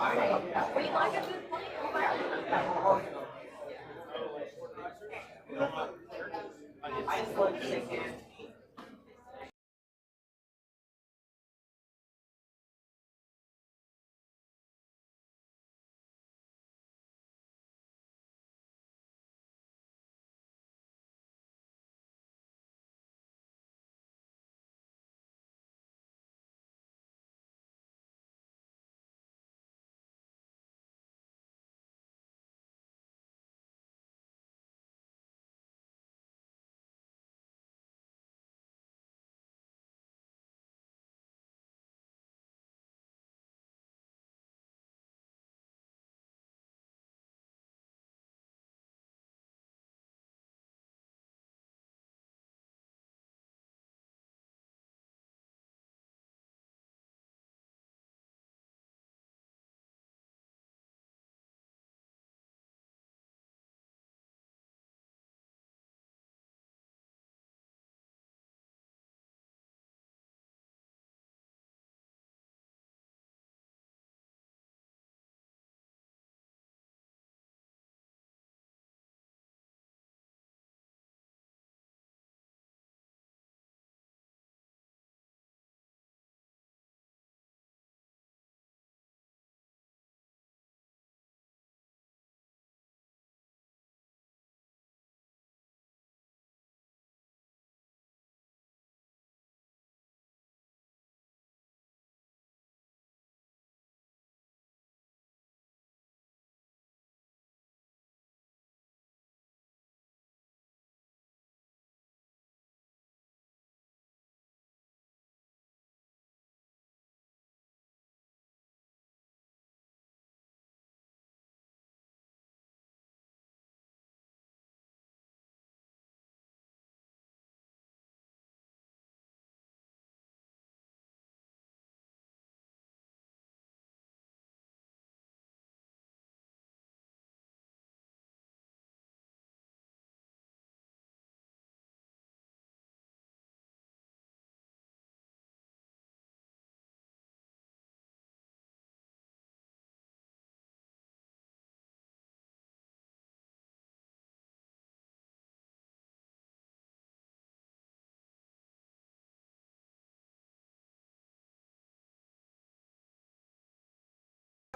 We like a good plan. I just want to say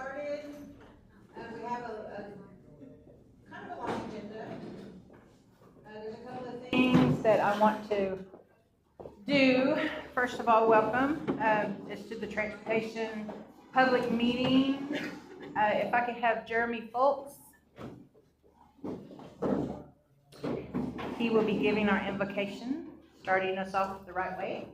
started. We have a kind of a long agenda. There's a couple of things that I want to do. First of all, welcome just to the transportation public meeting. If I could have Jeremy Folks, he will be giving our invocation, starting us off the right way.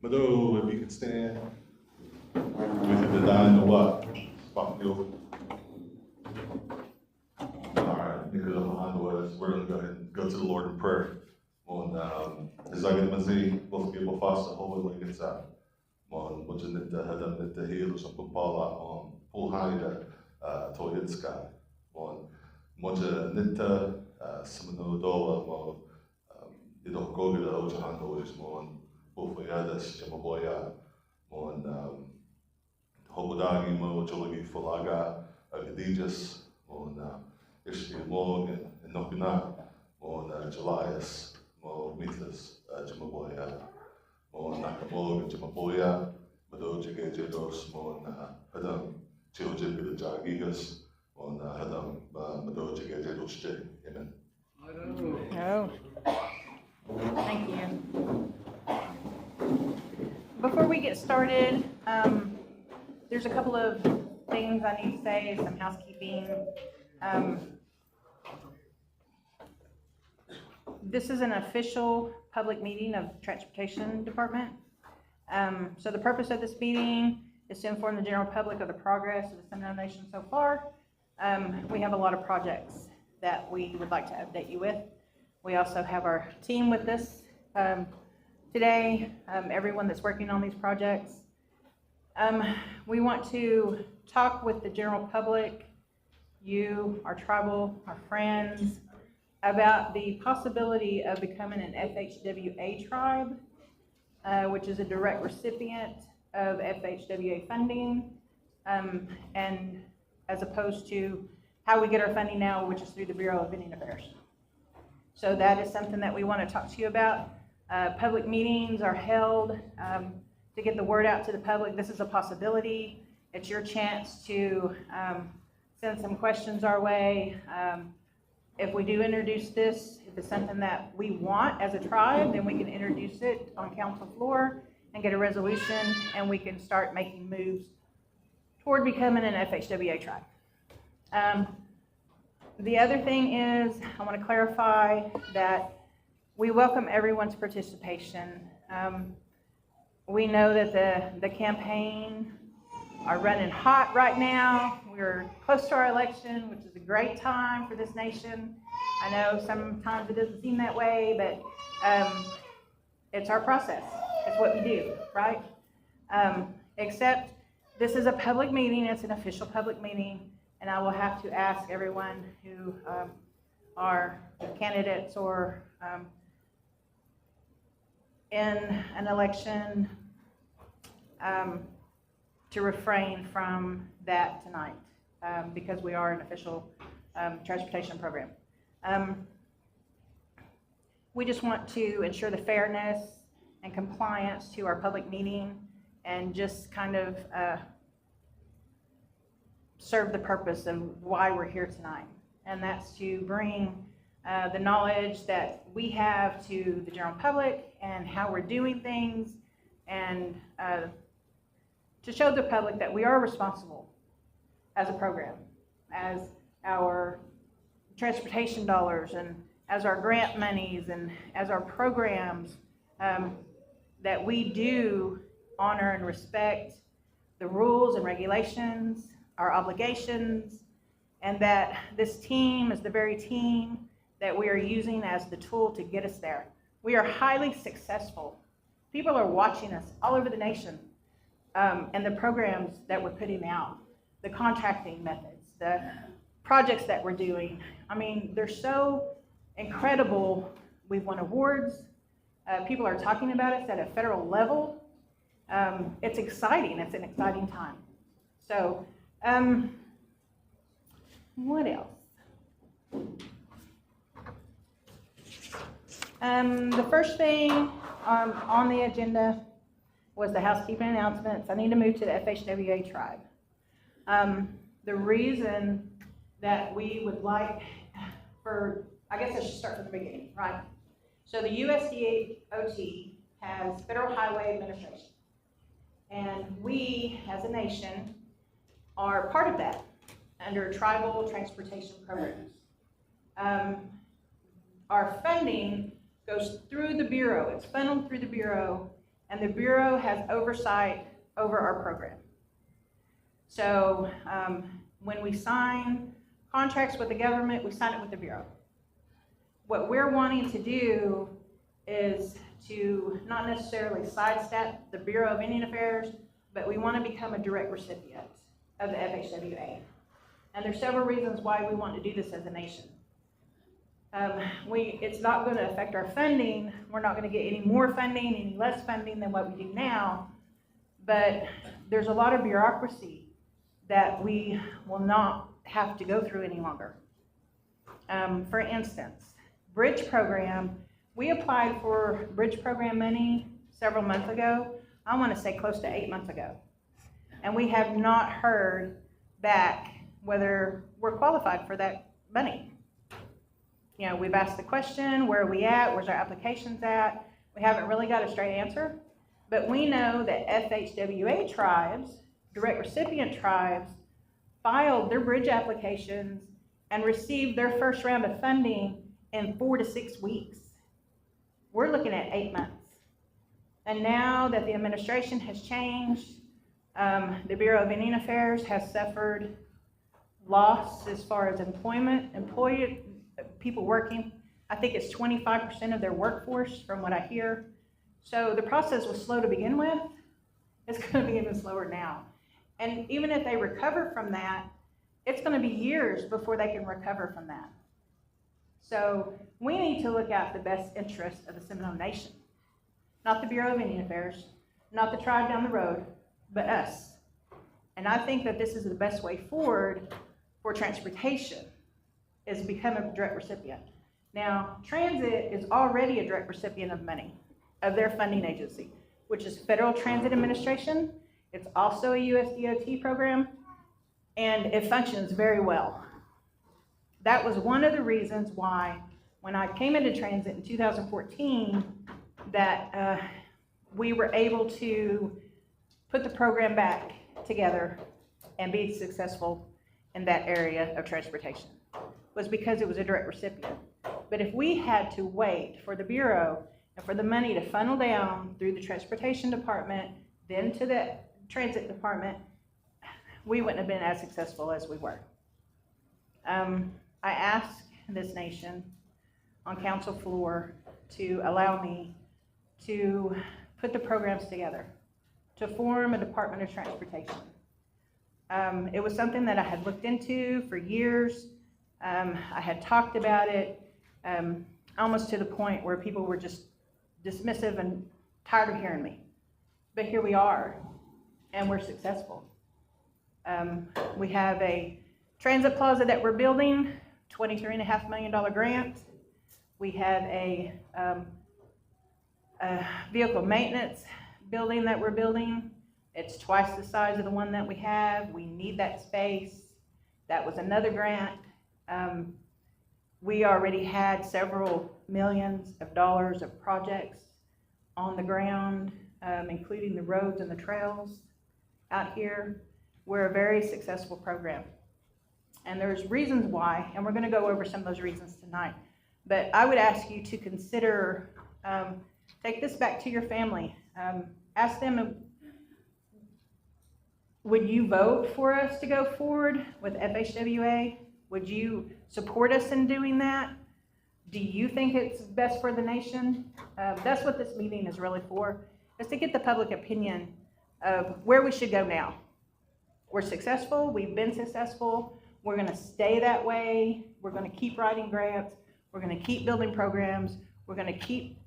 Mado, if you can stand, visit the dying or what? Spot the open. All right, neither of behind was. We're gonna go ahead and go to the Lord in prayer. Und ich sage immer sie, was wir befassen, hoffentlich jetzt man muss nicht haben mit der Heer und Paula und Pulhaide Toyitska und muss nicht Semino Dola mo jedoch Gogi der Oceano ist man Pulfayadas Jamaboya und Hobodagi mo Jolagi Falaga Gadijas und Ishti Morgan and Nokina und Julius mo Mithas Jamaboya mo Nakamog Jamaboya Mado Jagajados mo Hadam Children with the Jagigas on Hadam Mado Jagajados. Amen. Oh, thank you. Before we get started, there's a couple of things I need to say, some housekeeping. This is an official public meeting of the Transportation Department. So the purpose of this meeting is to inform the general public of the progress of the Sndot Nation so far. We have a lot of projects that we would like to update you with. We also have our team with us today, everyone that's working on these projects. We want to talk with the general public, you, our tribal, our friends, about the possibility of becoming an FHWA tribe, which is a direct recipient of FHWA funding, and as opposed to how we get our funding now, which is through the Bureau of Indian Affairs. So that is something that we want to talk to you about. Public meetings are held to get the word out to the public. This is a possibility. It's your chance to send some questions our way. If we do introduce this, if it's something that we want as a tribe, then we can introduce it on council floor and get a resolution, and we can start making moves toward becoming an FHWA tribe. The other thing is, I want to clarify that we welcome everyone's participation. We know that the campaign are running hot right now. We're close to our election, which is a great time for this nation. I know sometimes it doesn't seem that way, but it's our process. It's what we do, right? Except this is a public meeting. It's an official public meeting, and I will have to ask everyone who are candidates or in an election to refrain from that tonight, because we are an official transportation program. We just want to ensure the fairness and compliance to our public meeting and just kind of serve the purpose of why we're here tonight. And that's to bring the knowledge that we have to the general public and how we're doing things, and to show the public that we are responsible as a program, as our transportation dollars and as our grant monies and as our programs, that we do honor and respect the rules and regulations, our obligations, and that this team is the very team that we are using as the tool to get us there. We are highly successful. People are watching us all over the nation, and the programs that we're putting out, the contracting methods, the projects that we're doing. I mean, they're so incredible. We've won awards. People are talking about us at a federal level. It's exciting. It's an exciting time. So, what else? The first thing on the agenda was the housekeeping announcements. I need to move to the FHWA tribe. The reason that we would like I guess I should start from the beginning, right? So the USDOT has Federal Highway Administration, and we, as a nation, are part of that under tribal transportation programs. Our funding goes through the Bureau. It's funneled through the Bureau, and the Bureau has oversight over our program. So when we sign contracts with the government, we sign it with the Bureau. What we're wanting to do is to not necessarily sidestep the Bureau of Indian Affairs, but we want to become a direct recipient of the FHWA. And there's several reasons why we want to do this as a nation. It's not going to affect our funding. We're not going to get any more funding, any less funding than what we do now. But there's a lot of bureaucracy that we will not have to go through any longer. For instance, bridge program, we applied for bridge program money several months ago. I want to say close to 8 months ago. And we have not heard back whether we're qualified for that money. You know, we've asked the question, where are we at? Where's our applications at? We haven't really got a straight answer. But we know that FHWA tribes, direct recipient tribes, filed their bridge applications and received their first round of funding in 4 to 6 weeks. We're looking at 8 months. And now that the administration has changed, the Bureau of Indian Affairs has suffered loss as far as people working. I think it's 25% of their workforce from what I hear. So the process was slow to begin with. It's going to be even slower now. And even if they recover from that, it's going to be years before they can recover from that. So we need to look at the best interest of the Seminole Nation, not the Bureau of Indian Affairs, not the tribe down the road, but us. And I think that this is the best way forward for transportation, is become a direct recipient. Now, transit is already a direct recipient of money, of their funding agency, which is Federal Transit Administration. It's also a USDOT program, and it functions very well. That was one of the reasons why, when I came into transit in 2014, that we were able to put the program back together and be successful in that area of transportation, was because it was a direct recipient. But if we had to wait for the Bureau and for the money to funnel down through the Transportation Department, then to the Transit Department, we wouldn't have been as successful as we were. I asked this nation on council floor to allow me to put the programs together, to form a Department of Transportation. It was something that I had looked into for years. I had talked about it almost to the point where people were just dismissive and tired of hearing me. But here we are, and we're successful. We have a transit plaza that we're building, $23.5 million grant. We have a vehicle maintenance building that we're building. It's twice the size of the one that we have. We need that space. That was another grant. We already had several millions of dollars of projects on the ground, including the roads and the trails out here. We're a very successful program. And there's reasons why, and we're going to go over some of those reasons tonight. But I would ask you to consider, take this back to your family. Ask them, would you vote for us to go forward with FHWA? Would you support us in doing that? Do you think it's best for the nation? That's what this meeting is really for, is to get the public opinion of where we should go now. We're successful, we've been successful, we're gonna stay that way, we're gonna keep writing grants, we're gonna keep building programs, we're gonna keep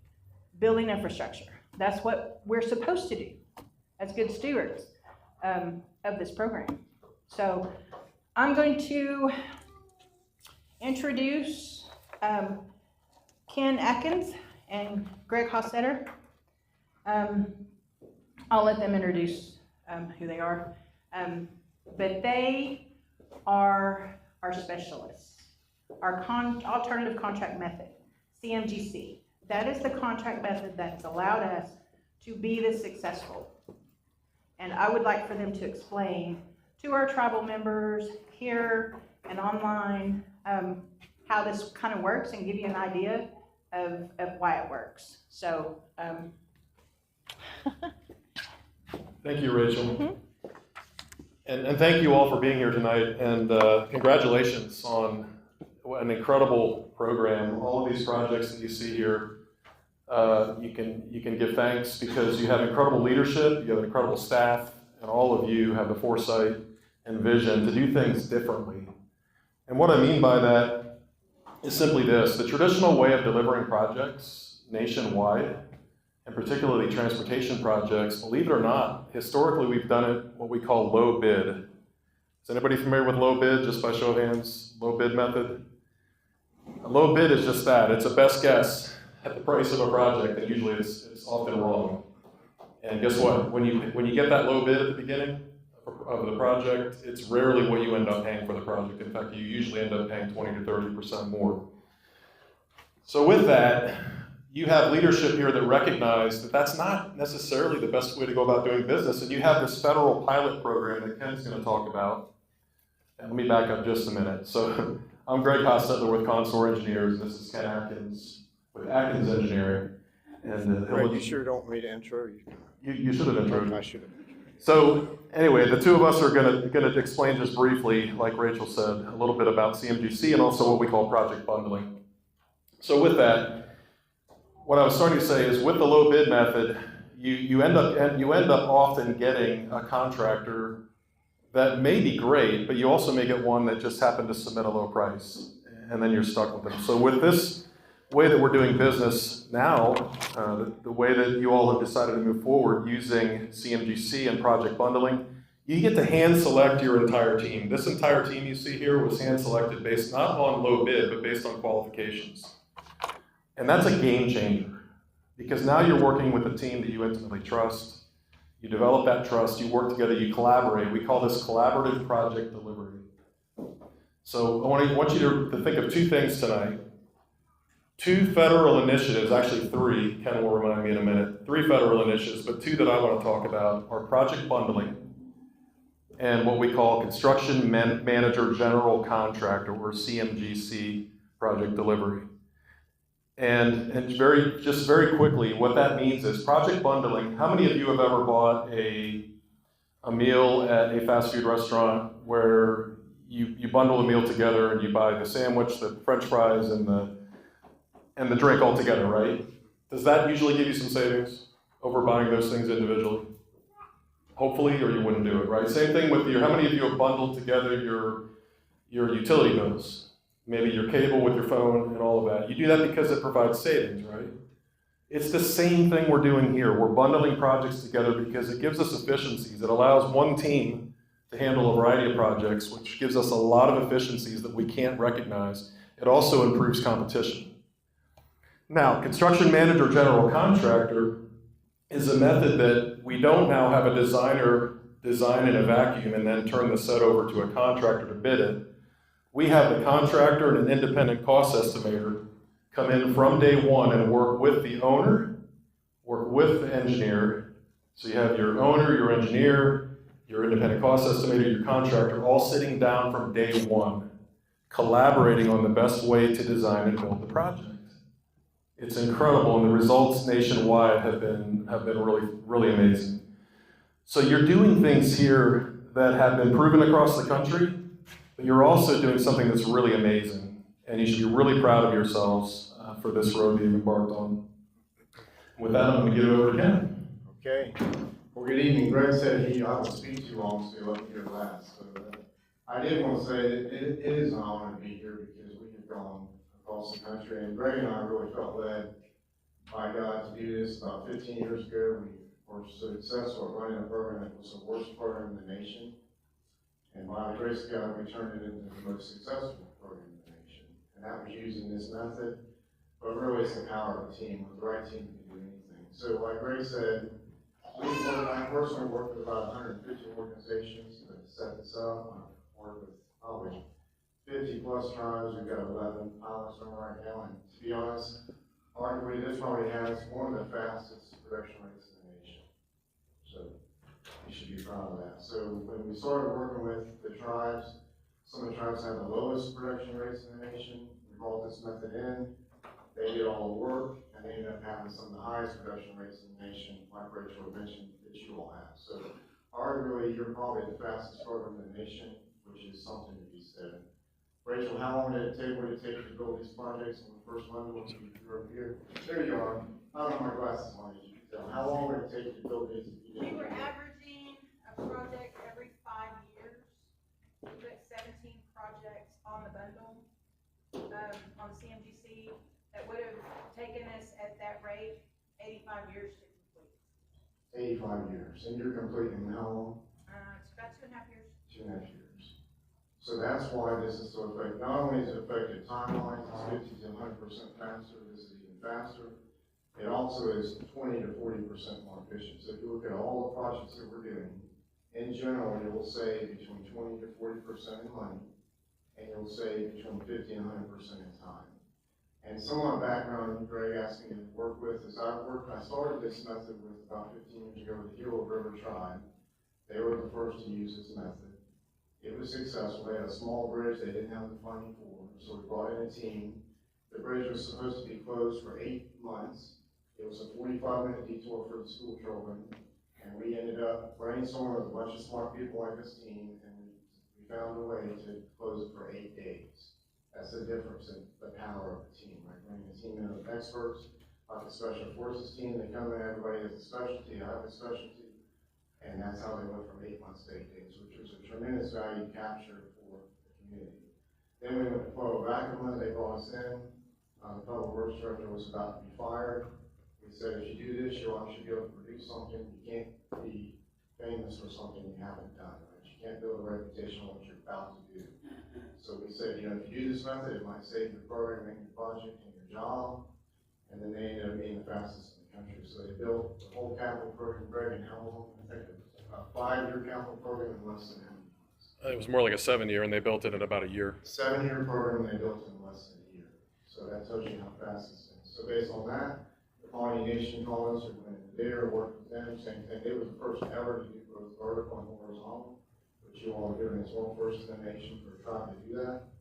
building infrastructure. That's what we're supposed to do as good stewards of this program. So I'm going to introduce Ken Atkins and Greg Hossetter. I'll let them introduce who they are. But they are our specialists, our alternative contract method, CMGC. That is the contract method that has allowed us to be this successful. And I would like for them to explain to our tribal members here and online how this kind of works and give you an idea of why it works. So. Thank you, Rachel. Mm-hmm. And thank you all for being here tonight, and congratulations on an incredible program. All of these projects that you see here, you can give thanks because you have incredible leadership, you have incredible staff, and all of you have the foresight and vision to do things differently. And what I mean by that is simply this: the traditional way of delivering projects nationwide, and particularly transportation projects, believe it or not, historically we've done it what we call low bid. Is anybody familiar with low bid, just by show of hands? Low bid method? A low bid is just that. It's a best guess at the price of a project, and usually it's often wrong. And guess what? When you get that low bid at the beginning of the project, it's rarely what you end up paying for the project. In fact, you usually end up paying 20 to 30% more. So with that, you have leadership here that recognize that that's not necessarily the best way to go about doing business, and you have this federal pilot program that Ken's going to talk about. And let me back up just a minute. So I'm Greg Hossetter with Consor Engineers, and this is Ken Atkins with Atkins Engineering. And Greg, you sure don't want me to intro you? You should have introed. I should have. So anyway, the two of us are going to explain just briefly, like Rachel said, a little bit about CMGC and also what we call project bundling. So with that, what I was starting to say is, with the low bid method, you end up often getting a contractor that may be great, but you also may get one that just happened to submit a low price. and then you're stuck with them. So with this way that we're doing business now, the way that you all have decided to move forward using CMGC and project bundling, you get to hand select your entire team. This entire team you see here was hand selected based not on low bid, but based on qualifications. And that's a game changer, because now you're working with a team that you intimately trust. You develop that trust, you work together, you collaborate. We call this collaborative project delivery. So I want you to think of two things tonight. Two federal initiatives, actually three, Ken will remind me in a minute, three federal initiatives, but two that I want to talk about are project bundling and what we call Construction Manager General Contractor, or CMGC project delivery. And very quickly, what that means is project bundling. How many of you have ever bought a meal at a fast food restaurant where you bundle a meal together and you buy the sandwich, the French fries, and the drink all together, right? Does that usually give you some savings over buying those things individually? Hopefully, or you wouldn't do it, right? Same thing with how many of you have bundled together your utility bills? Maybe your cable with your phone and all of that. You do that because it provides savings, right? It's the same thing we're doing here. We're bundling projects together because it gives us efficiencies. It allows one team to handle a variety of projects, which gives us a lot of efficiencies that we can't recognize. It also improves competition. Now, Construction Manager General Contractor is a method that we don't now have a designer design in a vacuum and then turn the set over to a contractor to bid it. We have the contractor and an independent cost estimator come in from day one and work with the owner, work with the engineer. So you have your owner, your engineer, your independent cost estimator, your contractor, all sitting down from day one, collaborating on the best way to design and build the project. It's incredible, and the results nationwide have been really, really amazing. So you're doing things here that have been proven across the country, but you're also doing something that's really amazing, and you should be really proud of yourselves for this road that you've embarked on. With that, I'm going to give it over to Ken. Okay. Well, good evening. Greg said I would speak too long, so let me hear last. So I did want to say that it is an honor to be here because we have gone across the country, and Greg and I really felt led by God to do this about 15 years ago. We were successful at running a program that was the worst program in the nation, and by the grace of God, we turned it into the most successful program in the nation. And that was using this method, but really it's the power of the team. With the right team, you can do anything. So like Greg said, I personally worked with about 150 organizations to set this up. I've worked with probably 50 plus tribes. We've got 11 pilots on right now, and to be honest, arguably this probably has one of the fastest production rates in the nation. So you should be proud of that. So when we started working with the tribes, some of the tribes have the lowest production rates in the nation. We brought this method in. They did all the work, and they ended up having some of the highest production rates in the nation, like Rachel mentioned, that you all have. So arguably, you're probably the fastest program in the nation, which is something to be said. Rachel, how long did it take to build these projects on the first one? What you were here? There you are. I don't have my glasses on, as you can tell. How long would it take to build these? We were averaging a project every 5 years. We put 17 projects on the bundle, on CMGC, that would have taken us at that rate 85 years to complete. 85 years. And you're completing how long? It's about 2.5 years. 2.5 years. So that's why this is so effective. Not only is it effective timelines, it's 50 to 100% faster. This is even faster. It also is 20 to 40% more efficient. So if you look at all the projects that we're doing, in general, you will save between 20 to 40% in money, and you'll save between 50 and 100% in time. And some of my background, Greg asked me to work with, is I started this method with about 15 years ago with the Gila River Tribe. They were the first to use this method. It was successful. They had a small bridge they didn't have the funding for, so we brought in a team. The bridge was supposed to be closed for 8 months. It was a 45-minute detour for the school children, and we ended up brainstorming with a bunch of smart people like this team, and we found a way to close it for 8 days. That's the difference in the power of the team, right? Bringing a team in of experts, like the Special Forces team, they come in, everybody has a specialty, I have a specialty, and that's how they went from 8 months to 8 days, which was a tremendous value capture for the community. Then we went to Pueblo Vacuum, they brought us in. The public works director was about to be fired. We said, if you do this, you should be able to produce something. You can't be famous for something you haven't done. Right? You can't build a reputation on what you're about to do. So we said, if you do this method, it might save your program and your project and your job. And then they ended up being the fastest in the country. So they built the whole capital program, Greg, in how long? I think it was a 5-year capital program in less than how many months? It was more like a 7-year, and they built it in about a year. 7-year program, they built it in less than a year. So that tells you how fast it's been. So based on that, the Pawnee Nation called us, we went in there, worked with them, same thing. They were the first ever to do both vertical and horizontal, which you all are doing as well, first in the nation for trying to do that.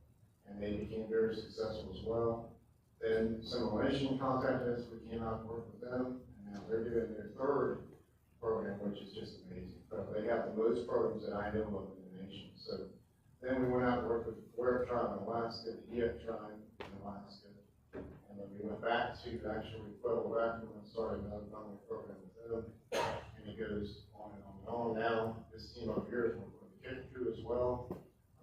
And they became very successful as well. Then Simulation contacted us, we came out and worked with them, and now they're doing their 3rd program, which is just amazing. But they have the most programs that I know of in the nation. So then we went out and worked with the Ware tribe in Alaska, the Eok tribe in Alaska. And then we went back to actually Pueblo Vacuum and started another funding program with them. And it goes on and on and on. Now, this team up here is working with the Kick Crew as well.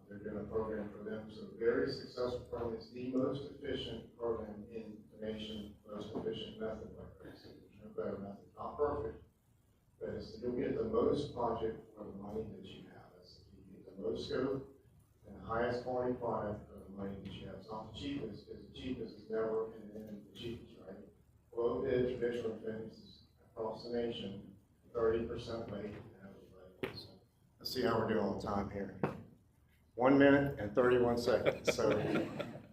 They're doing a program for them. So very successful program. It's the most efficient program in the nation, most efficient method, like I said. There's no better method. Not perfect, but you'll get the most project for the money that you have. That's the key. You get the most scope and the highest quality product for the money that you have. It's not the cheapest, because the cheapest is never the cheapest, right? Low bid traditional fences across the nation, 30% late. So let's see how we're doing on time here. 1 minute and 31 seconds. So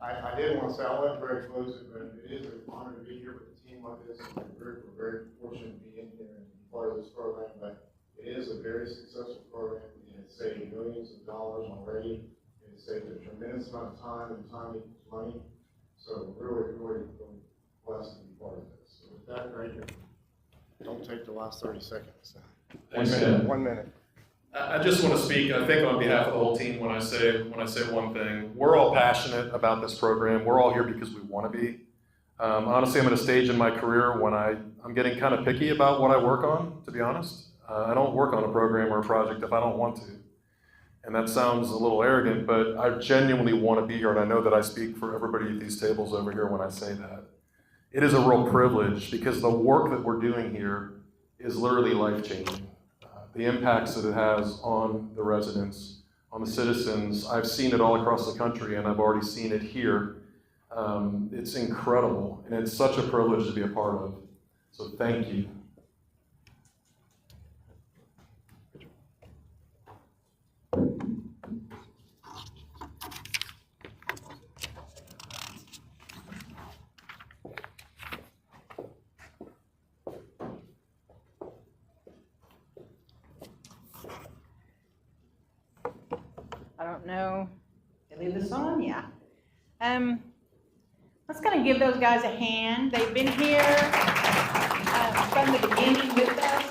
I did want to say, I'll let Greg close it, but it is an honor to be here with a team like this. And we're very fortunate to be in here and be part of this program, but it is a very successful program, and it's saved millions of dollars already. It's saved a tremendous amount of time, and time equals money. So really, really, really blessed to be part of this. So with that, Greg, don't take the last 30 seconds. Thanks, Ken. 1 minute. I just want to speak, I think, on behalf of the whole team when I say one thing. We're all passionate about this program. We're all here because we want to be. Honestly, I'm at a stage in my career when I'm getting kind of picky about what I work on, to be honest. I don't work on a program or a project if I don't want to. And that sounds a little arrogant, but I genuinely want to be here, and I know that I speak for everybody at these tables over here when I say that. It is a real privilege because the work that we're doing here is literally life-changing. The impacts that it has on the residents, on the citizens, I've seen it all across the country, and I've already seen it here. It's incredible, and it's such a privilege to be a part of. So thank you. I don't know. Did I leave this on? Yeah. Let's kind of give those guys a hand. They've been here from the beginning with us.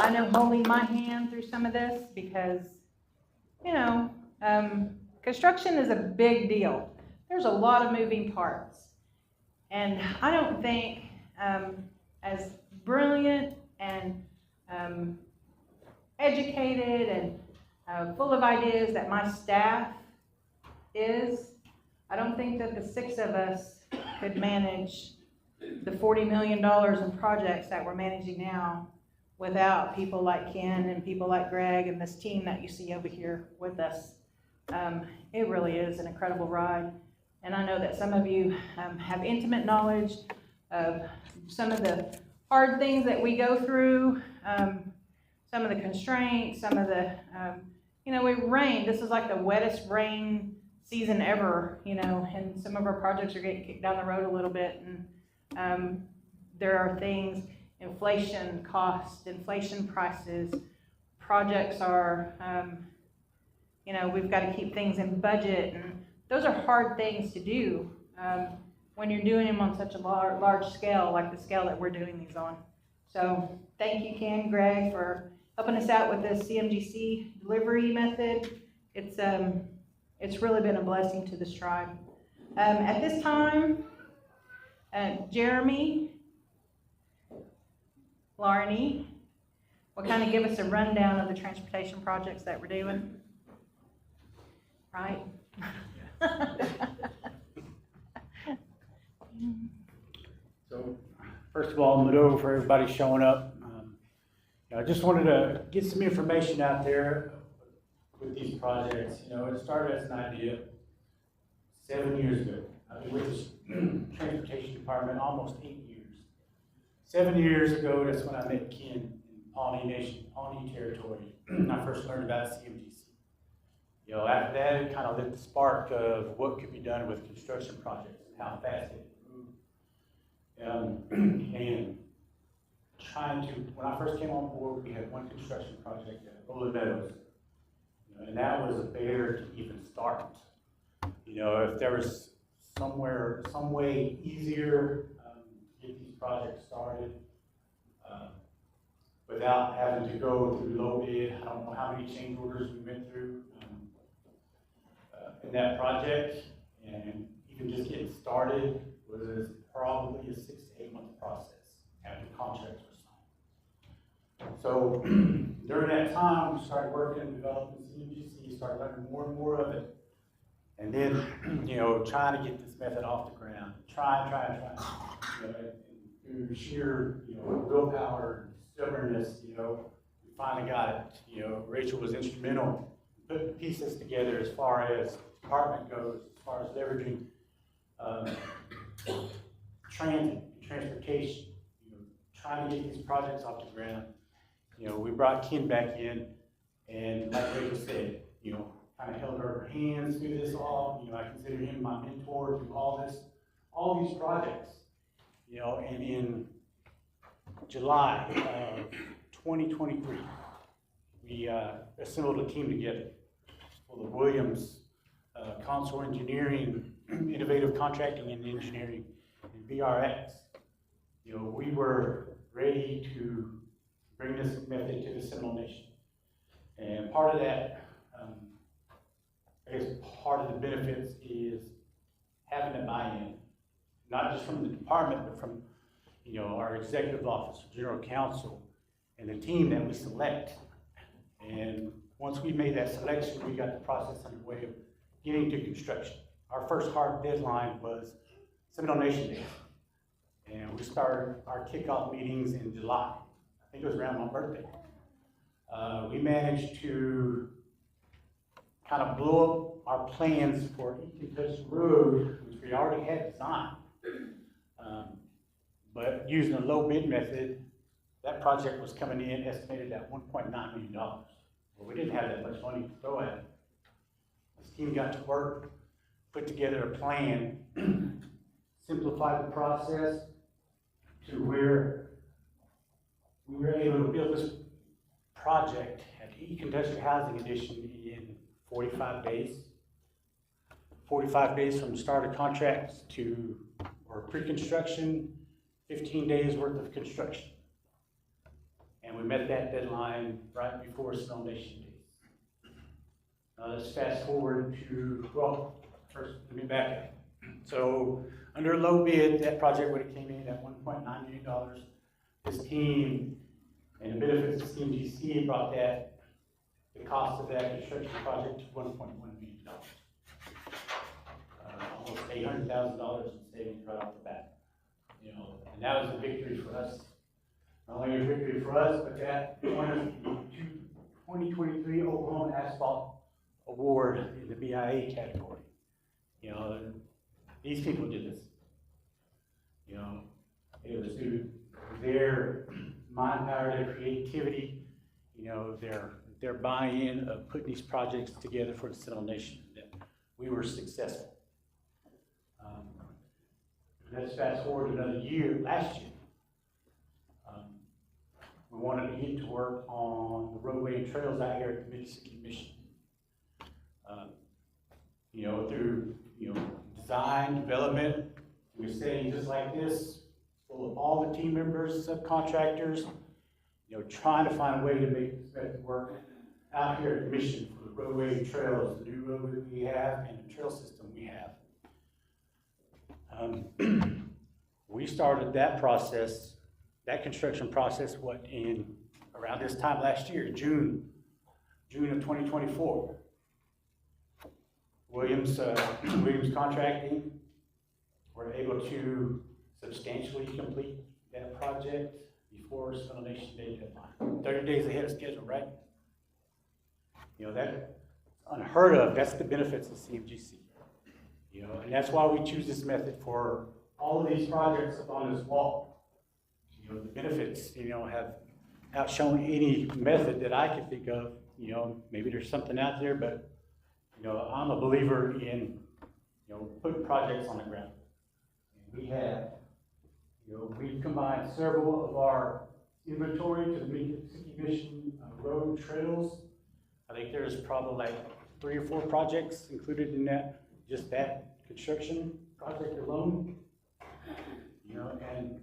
I know holding my hand through some of this because, construction is a big deal. There's a lot of moving parts. And I don't think as brilliant and educated and full of ideas that my staff is, I don't think that the 6 of us could manage the $40 million in projects that we're managing now without people like Ken and people like Greg and this team that you see over here with us. It really is an incredible ride. And I know that some of you have intimate knowledge of some of the hard things that we go through, some of the constraints, some of the, rain. This is like the wettest rain season ever, and some of our projects are getting kicked down the road a little bit. And there are things, inflation costs, inflation prices, projects are, we've got to keep things in budget. And those are hard things to do when you're doing them on such a large scale, like the scale that we're doing these on. So thank you, Ken, Greg, for helping us out with this CMGC delivery method. It's really been a blessing to this tribe. At this time, Jeremy, Larney, will kind of give us a rundown of the transportation projects that we're doing. right? So, first of all, Mado, for everybody showing up. I just wanted to get some information out there with these projects. It started as an idea 7 years ago. I've been with the Transportation Department almost 8 years. 7 years ago, that's when I met Ken in Pawnee Nation, Pawnee Territory. I first learned about CMGC. After that, it kind of lit the spark of what could be done with construction projects and how fast it could move. And when I first came on board, we had one construction project at Rolling Meadows. And that was a bear to even start. If there was some way easier to get these projects started without having to go through low bid. I don't know how many change orders we went through in that project, and even just getting started was probably a 6 to 8 month process after contracts were signed. So during that time, we started working and developing CMGC, started learning more and more of it. And then, trying to get this method off the ground, trying, through sheer, willpower and stubbornness, we finally got it. Rachel was instrumental in putting the pieces together as far as department goes, as far as leveraging transit, transportation, trying to get these projects off the ground. We brought Ken back in, and like Rachel said, kind of held her hands through this all. I consider him my mentor through all these projects. And in July of 2023, we assembled a team together for the Williams Console Engineering, Innovative Contracting and Engineering, and VRX. We were ready to bring this method to the Seminole Nation. And part of that, I guess part of the benefits is having a buy-in, not just from the department, but from our executive office, general counsel, and the team that we select. And once we made that selection, we got the process underway of getting to construction. Our first hard deadline was Seminole Nation Day, and we started our kickoff meetings in July. I think it was around my birthday. We managed to kind of blow up our plans for Eaton Touch Road, which we already had designed. But using a low bid method, that project was coming in estimated at $1.9 million. Well, we didn't have that much money to throw at it. This team got to work, put together a plan, simplified the process to where we were able to build this project at Econtested Housing Edition in 45 days. 45 days from the start of contracts or pre-construction, 15 days worth of construction. And we met that deadline right before Snow Nation Days. Now let's fast forward to, first let me back up. So under a low bid, that project would have came in at $1.9 million. This team and the benefits of CMGC brought the cost of that construction project to $1.1 million. Almost $800,000 in savings right off the bat. And that was a victory for us. Not only a victory for us, but that won us the 2023 Oklahoma Asphalt Award in the BIA category. These people did this. It was through their mind power, their creativity, their buy-in of putting these projects together for the Seminole Nation that we were successful. Let's fast forward another year, last year. We wanted to get to work on the roadway and trails out here at the Mississippi Mission. Through design, development, we were sitting just like this, full of all the team members, subcontractors, trying to find a way to make this method work out here at the Mission for the roadway and trails, the new roadway we have, and the trail system we have. We started that process, that construction process, in around this time last year, June of 2024. Williams Contracting were able to substantially complete that project before Sndot Nation Day deadline. 30 days ahead of schedule, right? You know, that's unheard of. That's the benefits of CMGC. You know, and that's why we choose this method for all of these projects up on this wall. You know, the benefits, you know, have outshone any method that I could think of. You know, maybe there's something out there, but, you know, I'm a believer in, you know, putting projects on the ground. And we have, you know, we've combined several of our inventory to the Mississippi Mission road trails. I think there's probably like 3 or 4 projects included in that, just that construction project alone. You know, and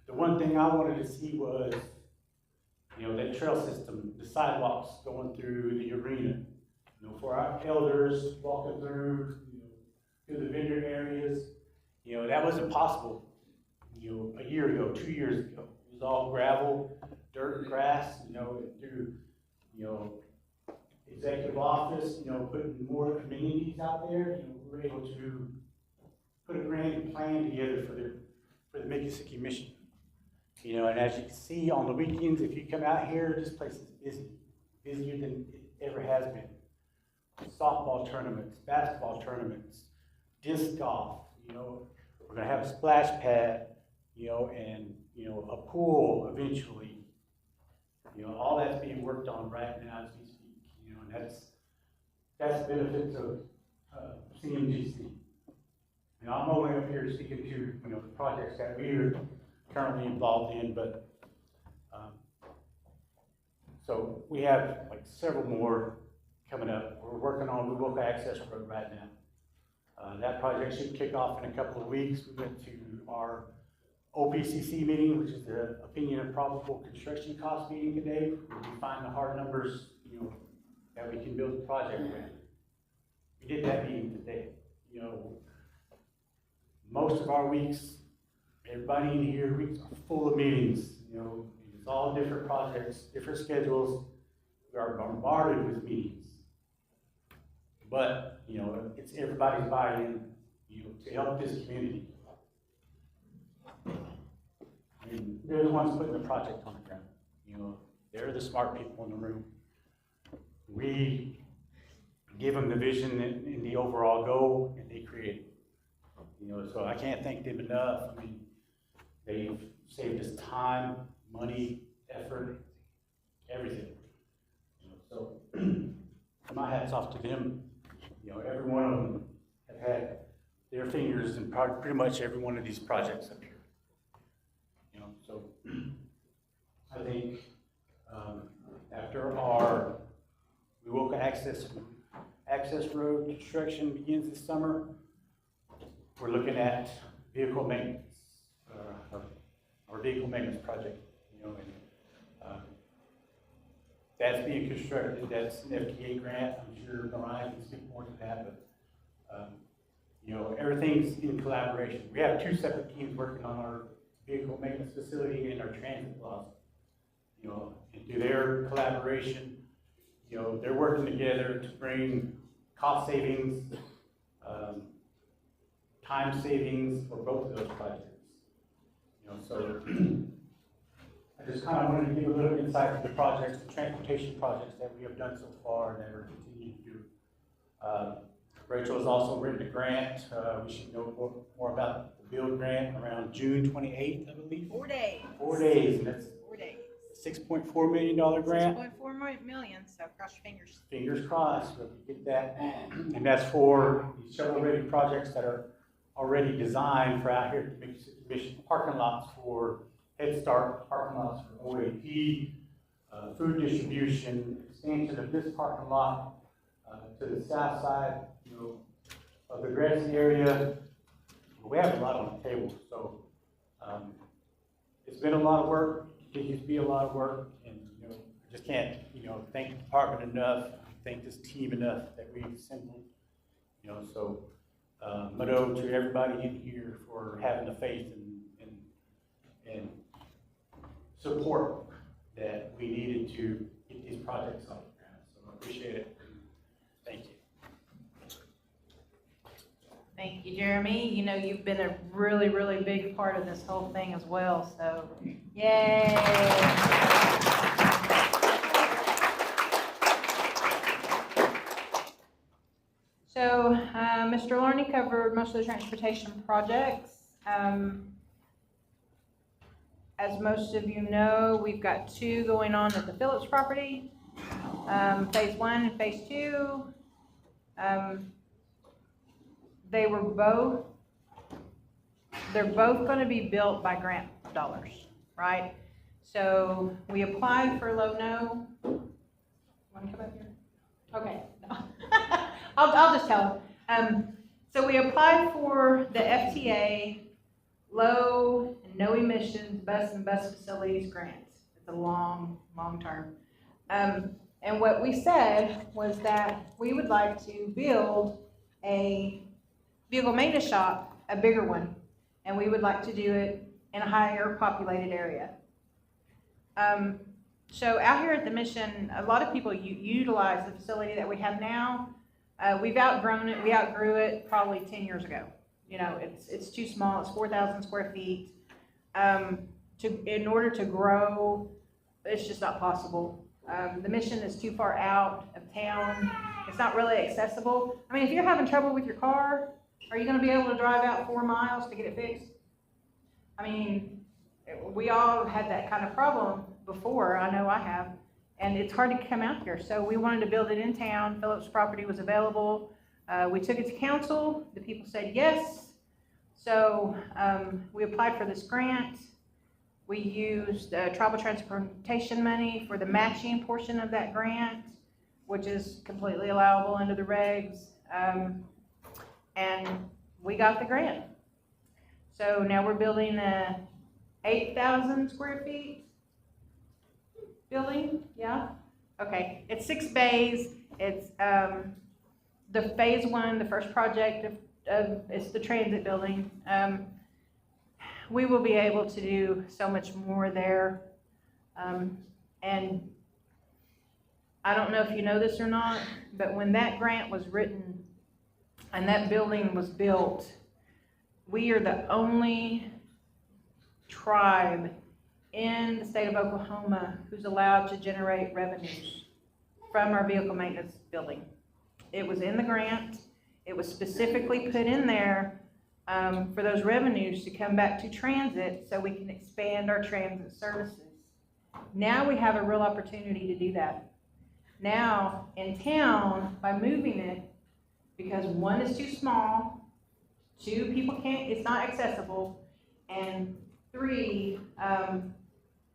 the one thing I wanted to see was, you know, that trail system, the sidewalks going through the arena, you know, for our elders walking through, you know, through the vineyard areas. You know, that wasn't possible, you know, a year ago, 2 years ago. It was all gravel, dirt and grass, you know, through, you know, executive office, you know, putting more amenities out there. You know, we were able to put a grand plan together for the Mississippi Mission. You know, and as you can see on the weekends, if you come out here, this place is busy, busier than it ever has been. Softball tournaments, basketball tournaments, disc golf, you know, we're gonna have a splash pad, you know, and, you know, a pool eventually. You know, all that's being worked on right now as we speak, you know, and that's the benefits of CMGC. You know, I'm only up here speaking to, you know, the projects that we're currently involved in, but so we have like several more coming up. We're working on the local access road right now. That project should kick off in a couple of weeks. We went to our OPCC meeting, which is the opinion of probable construction cost meeting today, where we find the hard numbers, you know, that we can build the project with. We did that meeting today. You know, most of our weeks, everybody in here, weeks are full of meetings. You know, it's all different projects, different schedules. We are bombarded with meetings. But, you know, it's everybody's buy-in, you know, to help this community. I mean, they're the ones putting the project on the ground. You know, they're the smart people in the room. We give them the vision and the overall goal, and they create it. You know, so I can't thank them enough. I mean, they've saved us time, money, effort, everything. You know, so my hat's off to them. You know, every one of them have had their fingers in pretty much every one of these projects up here. You know, so I think after our Wewoka access road construction begins this summer, we're looking at vehicle maintenance, our vehicle maintenance project. You know, and that's being constructed. That's an FDA grant. I'm sure Mariah can speak more to that, but you know, everything's in collaboration. We have 2 separate teams working on our vehicle maintenance facility and our transit plaza. You know, and through their collaboration, you know, they're working together to bring cost savings, time savings for both of those projects. You know, so I just kind of wanted to give a little insight to the projects, the transportation projects that we have done so far and that we're continuing to do. Rachel has also written a grant. We should know more about the build grant around June 28th, I believe. 4 days. 4 days, and that's 4 days. a $6.4 million grant. 6.4 million, so cross your fingers. Fingers crossed that we get that. And that's for the shovel-ready projects that are already designed for out here to make parking lots for Head Start, parking lots for OAP, food distribution, expansion of this parking lot to the south side, you know, of the grassy area. We have a lot on the table, so it's been a lot of work. It continues to be a lot of work, and you know, I just can't, you know, thank the department enough, thank this team enough that we've assembled. You know, so Mado to everybody in here for having the faith and support that we needed to get these projects off the ground. So I appreciate it. Thank you. Thank you, Jeremy. You know, you've been a really, really big part of this whole thing as well, so yay. So, Mr. Larney covered most of the transportation projects. As most of you know, we've got 2 going on at the Phillips property, phase 1 and phase 2. They're both going to be built by grant dollars, right? So we applied for low-no. Want to come up here? Okay. No. I'll just tell them. So we applied for the FTA low and no emissions bus and bus facilities grants. It's a long term. And what we said was that we would like to build a vehicle maintenance shop, a bigger one, and we would like to do it in a higher populated area. So out here at the Mission, a lot of people utilize the facility that we have now. We've outgrown it. We outgrew it probably 10 years ago. You know, it's too small. It's 4,000 square feet. In order to grow, it's just not possible. The Mission is too far out of town. It's not really accessible. I mean, if you're having trouble with your car, are you going to be able to drive out 4 miles to get it fixed? I mean, we all had that kind of problem before. I know I have. And it's hard to come out here. So we wanted to build it in town. Phillips property was available. We took it to council. The people said yes. So we applied for this grant. We used tribal transportation money for the matching portion of that grant, which is completely allowable under the regs. And we got the grant. So now we're building a 8,000 square feet building, yeah? Okay, it's 6 bays. It's the phase 1, the first project of it's the transit building. We will be able to do so much more there. And I don't know if you know this or not, but when that grant was written and that building was built, we are the only tribe in the state of Oklahoma who's allowed to generate revenues from our vehicle maintenance building. It was in the grant. It was specifically put in there for those revenues to come back to transit so we can expand our transit services. Now we have a real opportunity to do that. Now in town, by moving it, because 1 is too small, 2, people can't, it's not accessible, and 3,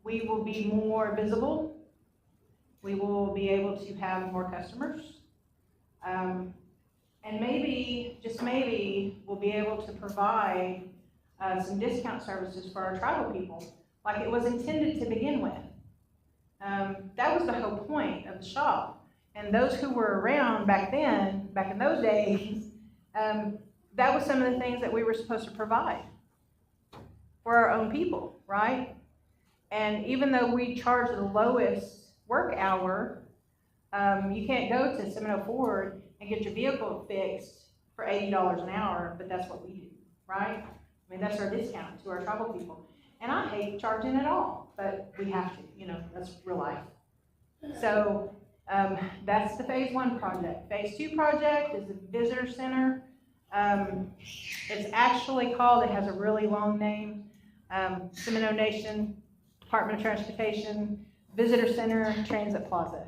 we will be more visible. We will be able to have more customers. And maybe, just maybe, we'll be able to provide some discount services for our tribal people, like it was intended to begin with. That was the whole point of the shop. And those who were around back then, back in those days, that was some of the things that we were supposed to provide for our own people, right? And even though we charge the lowest work hour, you can't go to Seminole Ford and get your vehicle fixed for $80 an hour, but that's what we do, right? I mean, that's our discount to our tribal people. And I hate charging at all, but we have to, you know, that's real life. So that's the phase 1 project. Phase 2 project is the visitor center. It's actually called, it has a really long name, Seminole Nation Department of Transportation Visitor Center Transit Plaza.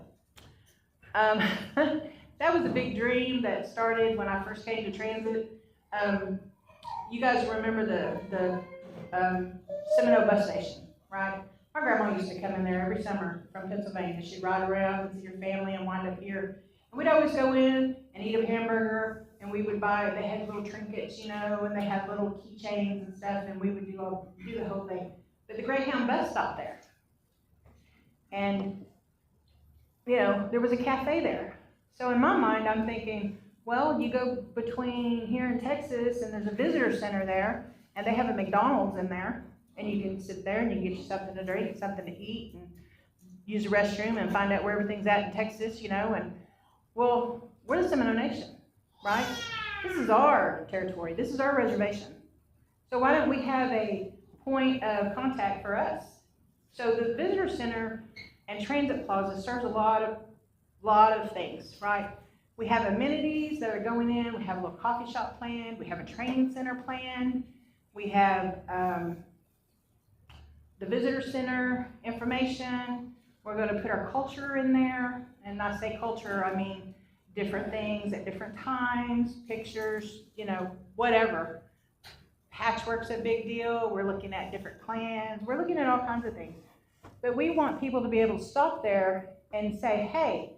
That was a big dream that started when I first came to transit. You guys remember the Seminole bus station, right? My grandma used to come in there every summer from Pennsylvania. She'd ride around and see her family and wind up here. And we'd always go in and eat a hamburger, and we would buy, they had little trinkets, you know, and they had little keychains and stuff, and we would do the whole thing. But the Greyhound bus stopped there. And, you know, there was a cafe there. So in my mind, I'm thinking, well, you go between here and Texas, and there's a visitor center there, and they have a McDonald's in there, and you can sit there and you can get you something to drink, something to eat, and use the restroom and find out where everything's at in Texas, you know. And well, we're the Seminole Nation, right? This is our territory, this is our reservation. So why don't we have a point of contact for us? So the visitor center and transit plaza serves a lot of things, right? We have amenities that are going in, we have a little coffee shop planned, we have a training center planned, we have the visitor center information, we're gonna put our culture in there, and I say culture, I mean different things at different times, pictures, you know, whatever. Patchwork's a big deal, we're looking at different clans, we're looking at all kinds of things. But we want people to be able to stop there and say, hey,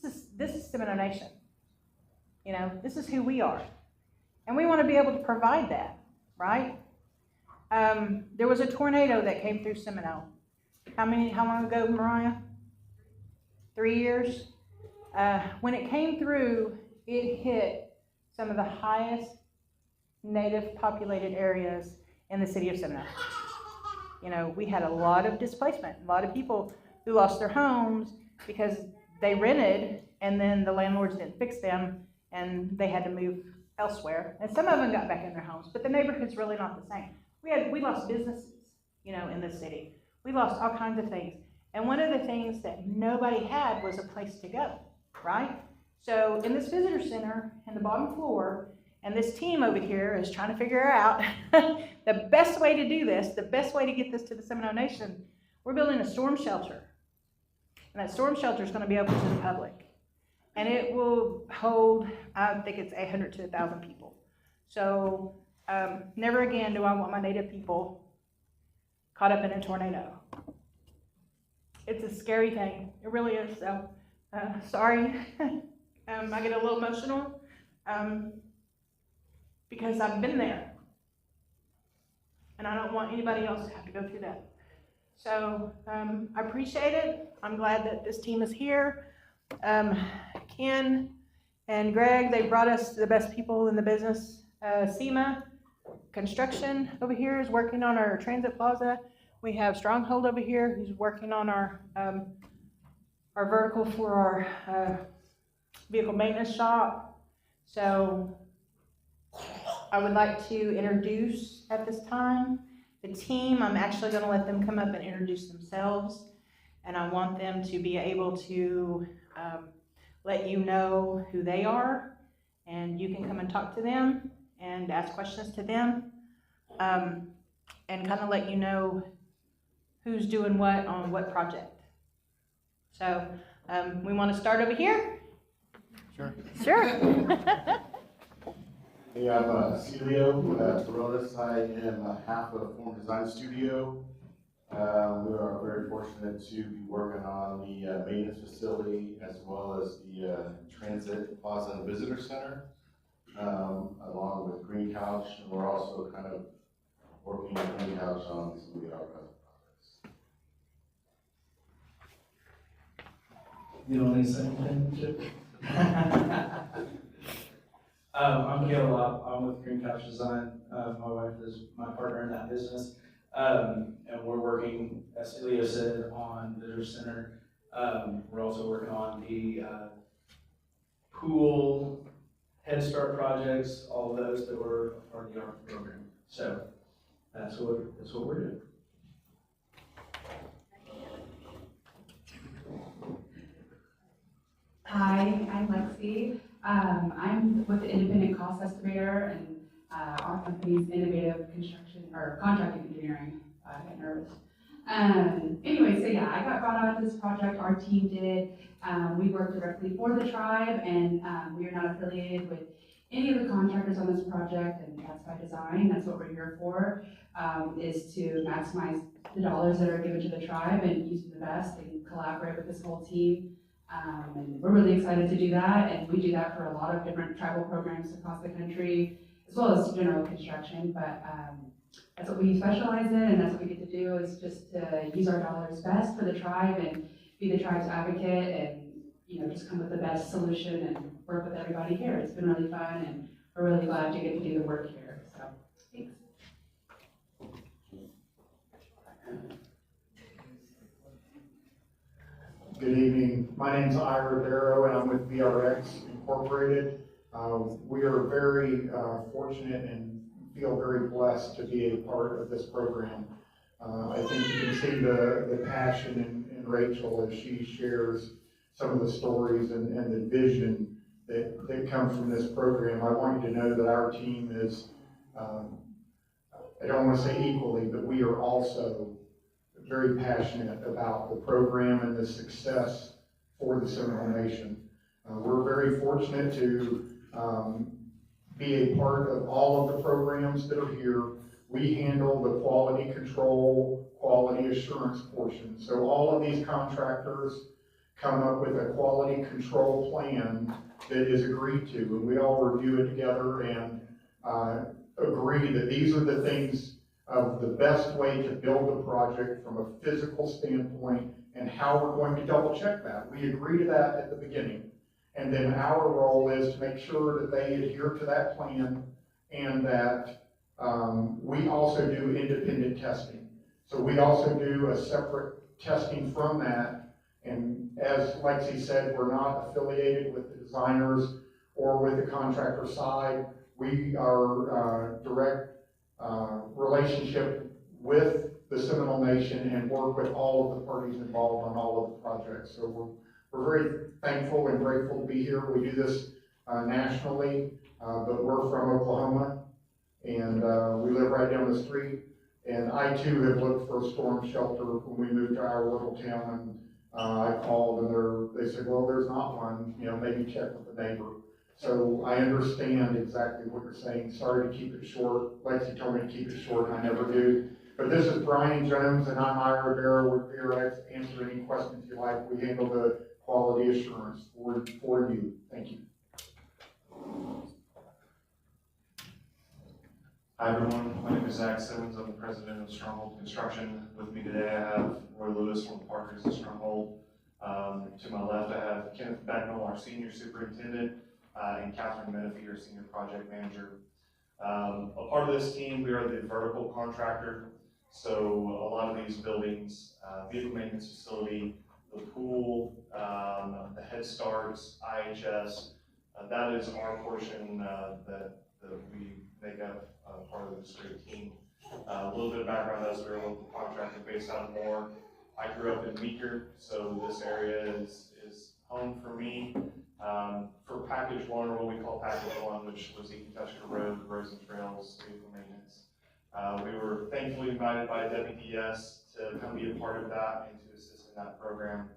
this is Seminole Nation. You know, this is who we are. And we want to be able to provide that, right? There was a tornado that came through Seminole. How long ago, Mariah? 3 years? When it came through, it hit some of the highest native populated areas in the city of Seminole. You know, we had a lot of displacement, a lot of people who lost their homes because they rented and then the landlords didn't fix them and they had to move elsewhere. And some of them got back in their homes, but the neighborhood's really not the same. We lost businesses, you know, in this city. We lost all kinds of things. And one of the things that nobody had was a place to go, right? So in this visitor center, in the bottom floor, and this team over here is trying to figure out the best way to do this, the best way to get this to the Seminole Nation. We're building a storm shelter. And that storm shelter is going to be open to the public. And it will hold, I think it's 800 to 1,000 people. So never again do I want my native people caught up in a tornado. It's a scary thing. It really is. So sorry. I get a little emotional. Because I've been there, and I don't want anybody else to have to go through that. So I appreciate it. I'm glad that this team is here. Ken and Greg, they brought us the best people in the business. SEMA Construction over here is working on our transit plaza. We have Stronghold over here who's working on our vertical for our vehicle maintenance shop. So I would like to introduce at this time the team. I'm actually going to let them come up and introduce themselves, and I want them to be able to let you know who they are, and you can come and talk to them and ask questions to them, and kind of let you know who's doing what on what project. So we want to start over here? Sure. Sure. Hey, I'm Celio Torres. I am half of Form Design Studio. We are very fortunate to be working on the maintenance facility as well as the transit plaza and visitor center, along with Green Couch. And we're also kind of working with Green Couch on some of the other projects. You don't need to say anything, Chip? I'm Caleb. I'm with Green Couch Design. My wife is my partner in that business. And we're working, as Ilya said, on the visitor center. We're also working on the pool, Head Start projects, all of those that were part of the ARC program. So that's what we're doing. Hi, I'm Lexi. I'm with the Independent Cost Estimator, and our company's innovative construction or contracting engineering. I got nervous. Anyway, so yeah, I got brought on to this project. Our team did. We work directly for the tribe, and we are not affiliated with any of the contractors on this project, and that's by design. That's what we're here for, is to maximize the dollars that are given to the tribe and use them the best and collaborate with this whole team. And we're really excited to do that, and we do that for a lot of different tribal programs across the country, as well as general construction, but that's what we specialize in, and that's what we get to do, is just to use our dollars best for the tribe and be the tribe's advocate, and just come with the best solution and work with everybody here. It's been really fun, and we're really glad to get to do the work here, so thanks. Good evening. My name's Ira Barrow, and I'm with BRX Incorporated. We are very fortunate and feel very blessed to be a part of this program. I think you can see the passion in Rachel as she shares some of the stories and the vision that comes from this program. I want you to know that our team is, I don't want to say equally, but we are also very passionate about the program and the success for the Seminole Nation. We're very fortunate to be a part of all of the programs that are here. We handle the quality control, quality assurance portion. So all of these contractors come up with a quality control plan that is agreed to, and we all review it together and agree that these are the things of the best way to build the project from a physical standpoint and how we're going to double check that. We agree to that at the beginning. And then our role is to make sure that they adhere to that plan and that we also do independent testing. So we also do a separate testing from that. And as Lexi said, we're not affiliated with the designers or with the contractor side. We are direct relationship with the Seminole Nation and work with all of the parties involved on all of the projects. So we're very thankful and grateful to be here. We do this nationally, but we're from Oklahoma, and we live right down the street. And I too have looked for a storm shelter when we moved to our little town, and I called and they said, well, there's not one, maybe check with the neighbor. So I understand exactly what you're saying. Sorry to keep it short. Lexi told me to keep it short, and I never do. But this is Brian Jones, and I'm Ira Rivera. We're here to answer any questions you like. We handle the quality assurance for you. Thank you. Hi everyone, my name is Zach Simmons. I'm the president of Stronghold Construction. With me today I have Roy Lewis from Partners at Stronghold. To my left I have Kenneth Becknell, our senior superintendent, and Catherine Menifee, our senior project manager. A part of this team, we are the vertical contractor. So a lot of these buildings, vehicle maintenance facility, the pool, the Head Starts, IHS, that is our portion that we make up part of this great team. A little bit of background as we're a local contractor based out of Moore. I grew up in Meeker, so this area is home for me. For Package 1, or what we call Package 1, which was Ecotushka Road, Roads and Trails, vehicle maintenance. We were thankfully invited by WDS to come be a part of that and to assist in that program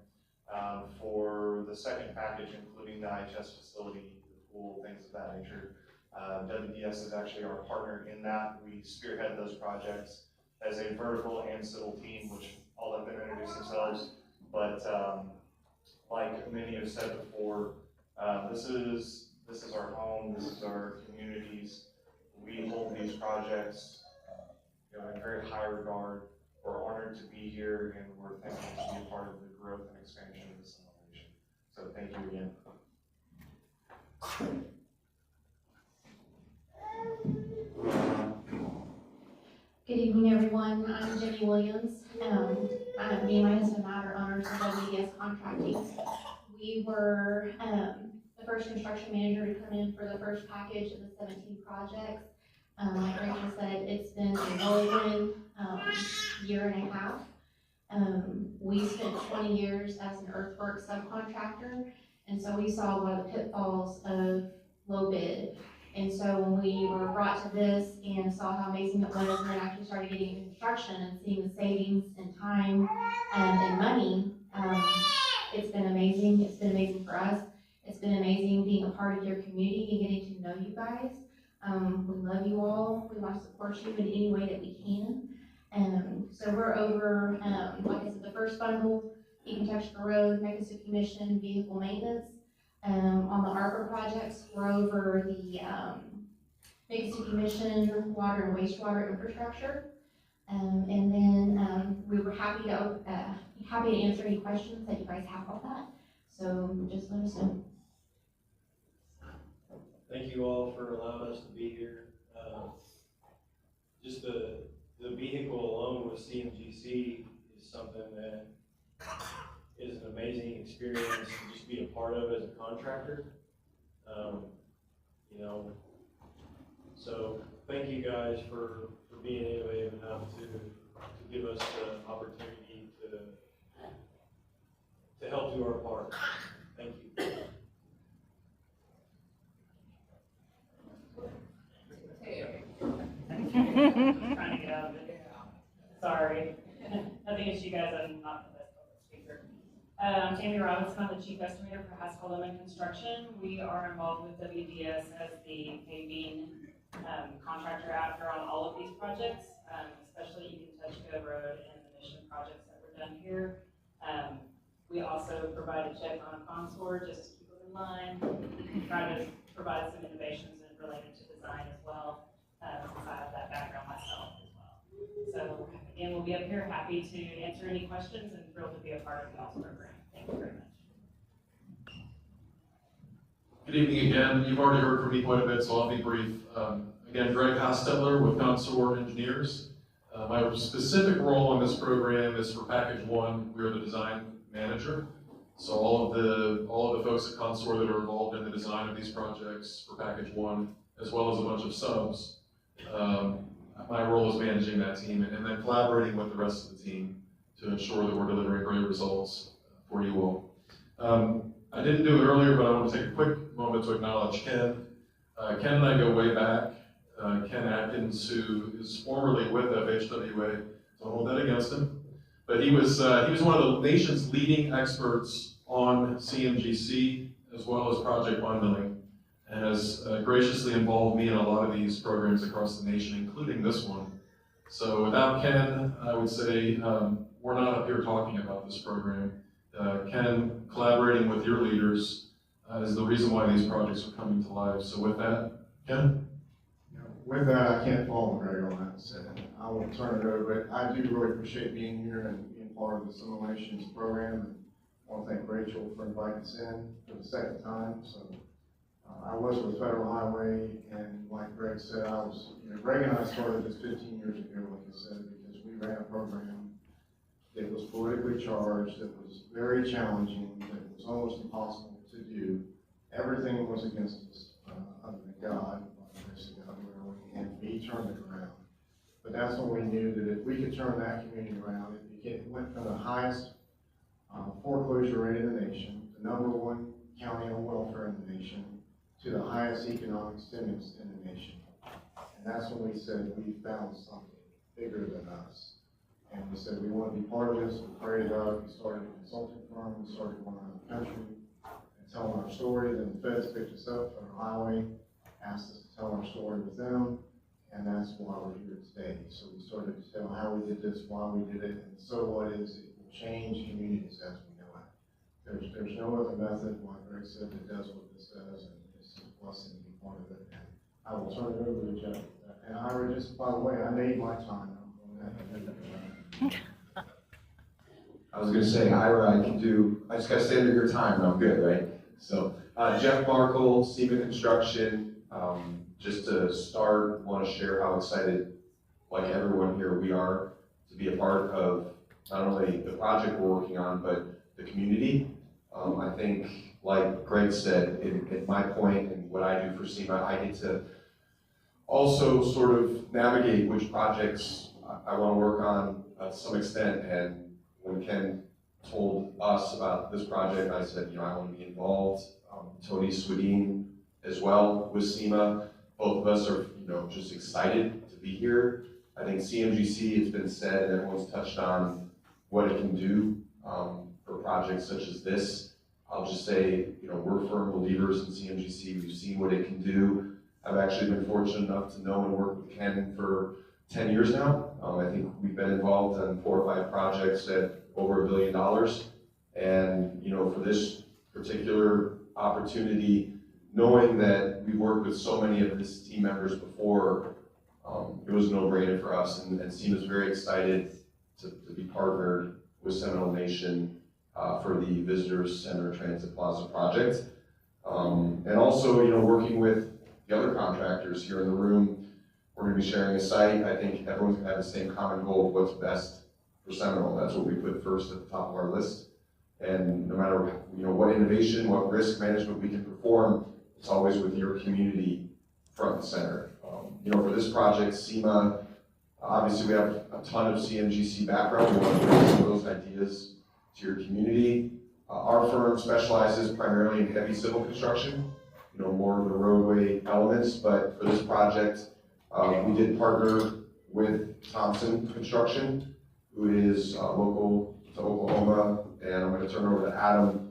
for the second package, including the IHS facility, the pool, things of that nature. WDS is actually our partner in that. We spearhead those projects as a vertical and civil team, which I'll let them introduce themselves. But like many have said before, this is our home, this is our communities. We hold these projects in very high regard. We're honored to be here, and we're thankful to be a part of the growth and expansion of this nation. So thank you again. Good evening, everyone. I'm Jenny Williams. Me and my husband Matt are owners of WDS Contracting. We were the first construction manager to come in for the first package of the 17 projects. Like Rachel said, it's been a whirlwind year and a half. We spent 20 years as an earthwork subcontractor, and so we saw a lot of the pitfalls of low bid. And so when we were brought to this and saw how amazing it was, and then actually started getting into construction and seeing the savings in time and money, it's been amazing. It's been amazing for us. It's been amazing being a part of your community and getting to know you guys. We love you all. We want to support you in any way that we can. So we're over, like I said, the first bundle, Ecotushka Road, Mexico Mission, vehicle maintenance. On the ARPA projects, we're over the Mexico Mission, water and wastewater infrastructure. And then we were happy to answer any questions that you guys have about that. So just let us know. Thank you all for allowing us to be here. Just the vehicle alone with CMGC is something that is an amazing experience to just be a part of as a contractor. you know. So thank you guys for being innovative enough to give us the opportunity to help do our part. Thank you. Trying to get out of it. Sorry. Nothing against you guys, I'm not the best public speaker. I'm Tammy Robinson, I'm the chief estimator for Haskell Lemon Construction. We are involved with WDS as the paving contractor after on all of these projects, especially You Can Touch Go Road and the mission projects that were done here. We also provide a check on a consort just to keep them in line. Try to provide some innovations related to design as well. Since I have that background myself as well. So again, we'll be up here happy to answer any questions and thrilled to be a part of y'all's program. Thank you very much. Good evening again. You've already heard from me quite a bit, so I'll be brief. Again, Greg Hostetler with Consort Engineers. My specific role on this program is for Package 1. We're the design manager. So all of the folks at Consort that are involved in the design of these projects for Package 1, as well as a bunch of subs. My role is managing that team and then collaborating with the rest of the team to ensure that we're delivering great results for you all. I didn't do it earlier, but I want to take a quick moment to acknowledge Ken. Ken and I go way back. Ken Atkins, who is formerly with FHWA, don't hold that against him, but he was one of the nation's leading experts on CMGC as well as project bundling, and has graciously involved me in a lot of these programs across the nation, including this one. So without Ken, I would say we're not up here talking about this program. Ken, collaborating with your leaders, is the reason why these projects are coming to life. So with that, Ken? With that, I can't follow Greg on that, so I will turn it over, but I do really appreciate being here and being part of the Simulations program. And I want to thank Rachel for inviting us in for the second time. So I was with Federal Highway, and like Greg said, Greg and I started this 15 years ago, like I said, because we ran a program that was politically charged, that was very challenging, that was almost impossible to do. Everything was against us, other than God, by the grace of God, and He turned it around. But that's when we knew that if we could turn that community around, it went from the highest foreclosure rate in the nation, the #1 county on welfare in the nation, to the highest economic stimulus in the nation. And that's when we said we found something bigger than us. And we said we want to be part of this. We prayed it up. We started a consulting firm. We started going around the country and telling our story. Then the feds picked us up on our highway, asked us to tell our story with them. And that's why we're here today. So we started to tell how we did this, why we did it, and so what is it will change communities as we know it. There's no other method, like Greg said, that does what this does, and it's a blessing to be part of it. And I will turn it over to Jeff. And Ira, just by the way, I made my time. I was going to say, Ira, I just got to stay under your time, and I'm good, right? So, Jeff Markle, Sndot Construction. Just to start, want to share how excited, like everyone here, we are to be a part of not only the project we're working on, but the community. I think, like Greg said, at my point and what I do for SEMA, I get to also sort of navigate which projects I want to work on to some extent. And when Ken told us about this project, I said, I want to be involved. Tony Swedin as well with SEMA. Both of us are, just excited to be here. I think CMGC, it's been said, and everyone's touched on what it can do for projects such as this. I'll just say, we're firm believers in CMGC. We've seen what it can do. I've actually been fortunate enough to know and work with Ken for 10 years now. I think we've been involved in 4 or 5 projects at over $1 billion. And, for this particular opportunity, knowing that we worked with so many of his team members before, it was a no-brainer for us, and SEMA is very excited to be partnered with Seminole Nation for the Visitors Center Transit Plaza project. And also, working with the other contractors here in the room. We're going to be sharing a site. I think everyone's going to have the same common goal of what's best for Seminole. That's what we put first at the top of our list. And no matter what innovation, what risk management we can perform, it's always with your community front and center. You know, for this project, SEMA, obviously we have a ton of CMGC background. We want to bring some of those ideas to your community. Our firm specializes primarily in heavy civil construction, you know, more of the roadway elements, but for this project, we did partner with Thompson Construction, who is local to Oklahoma, and I'm going to turn over to Adam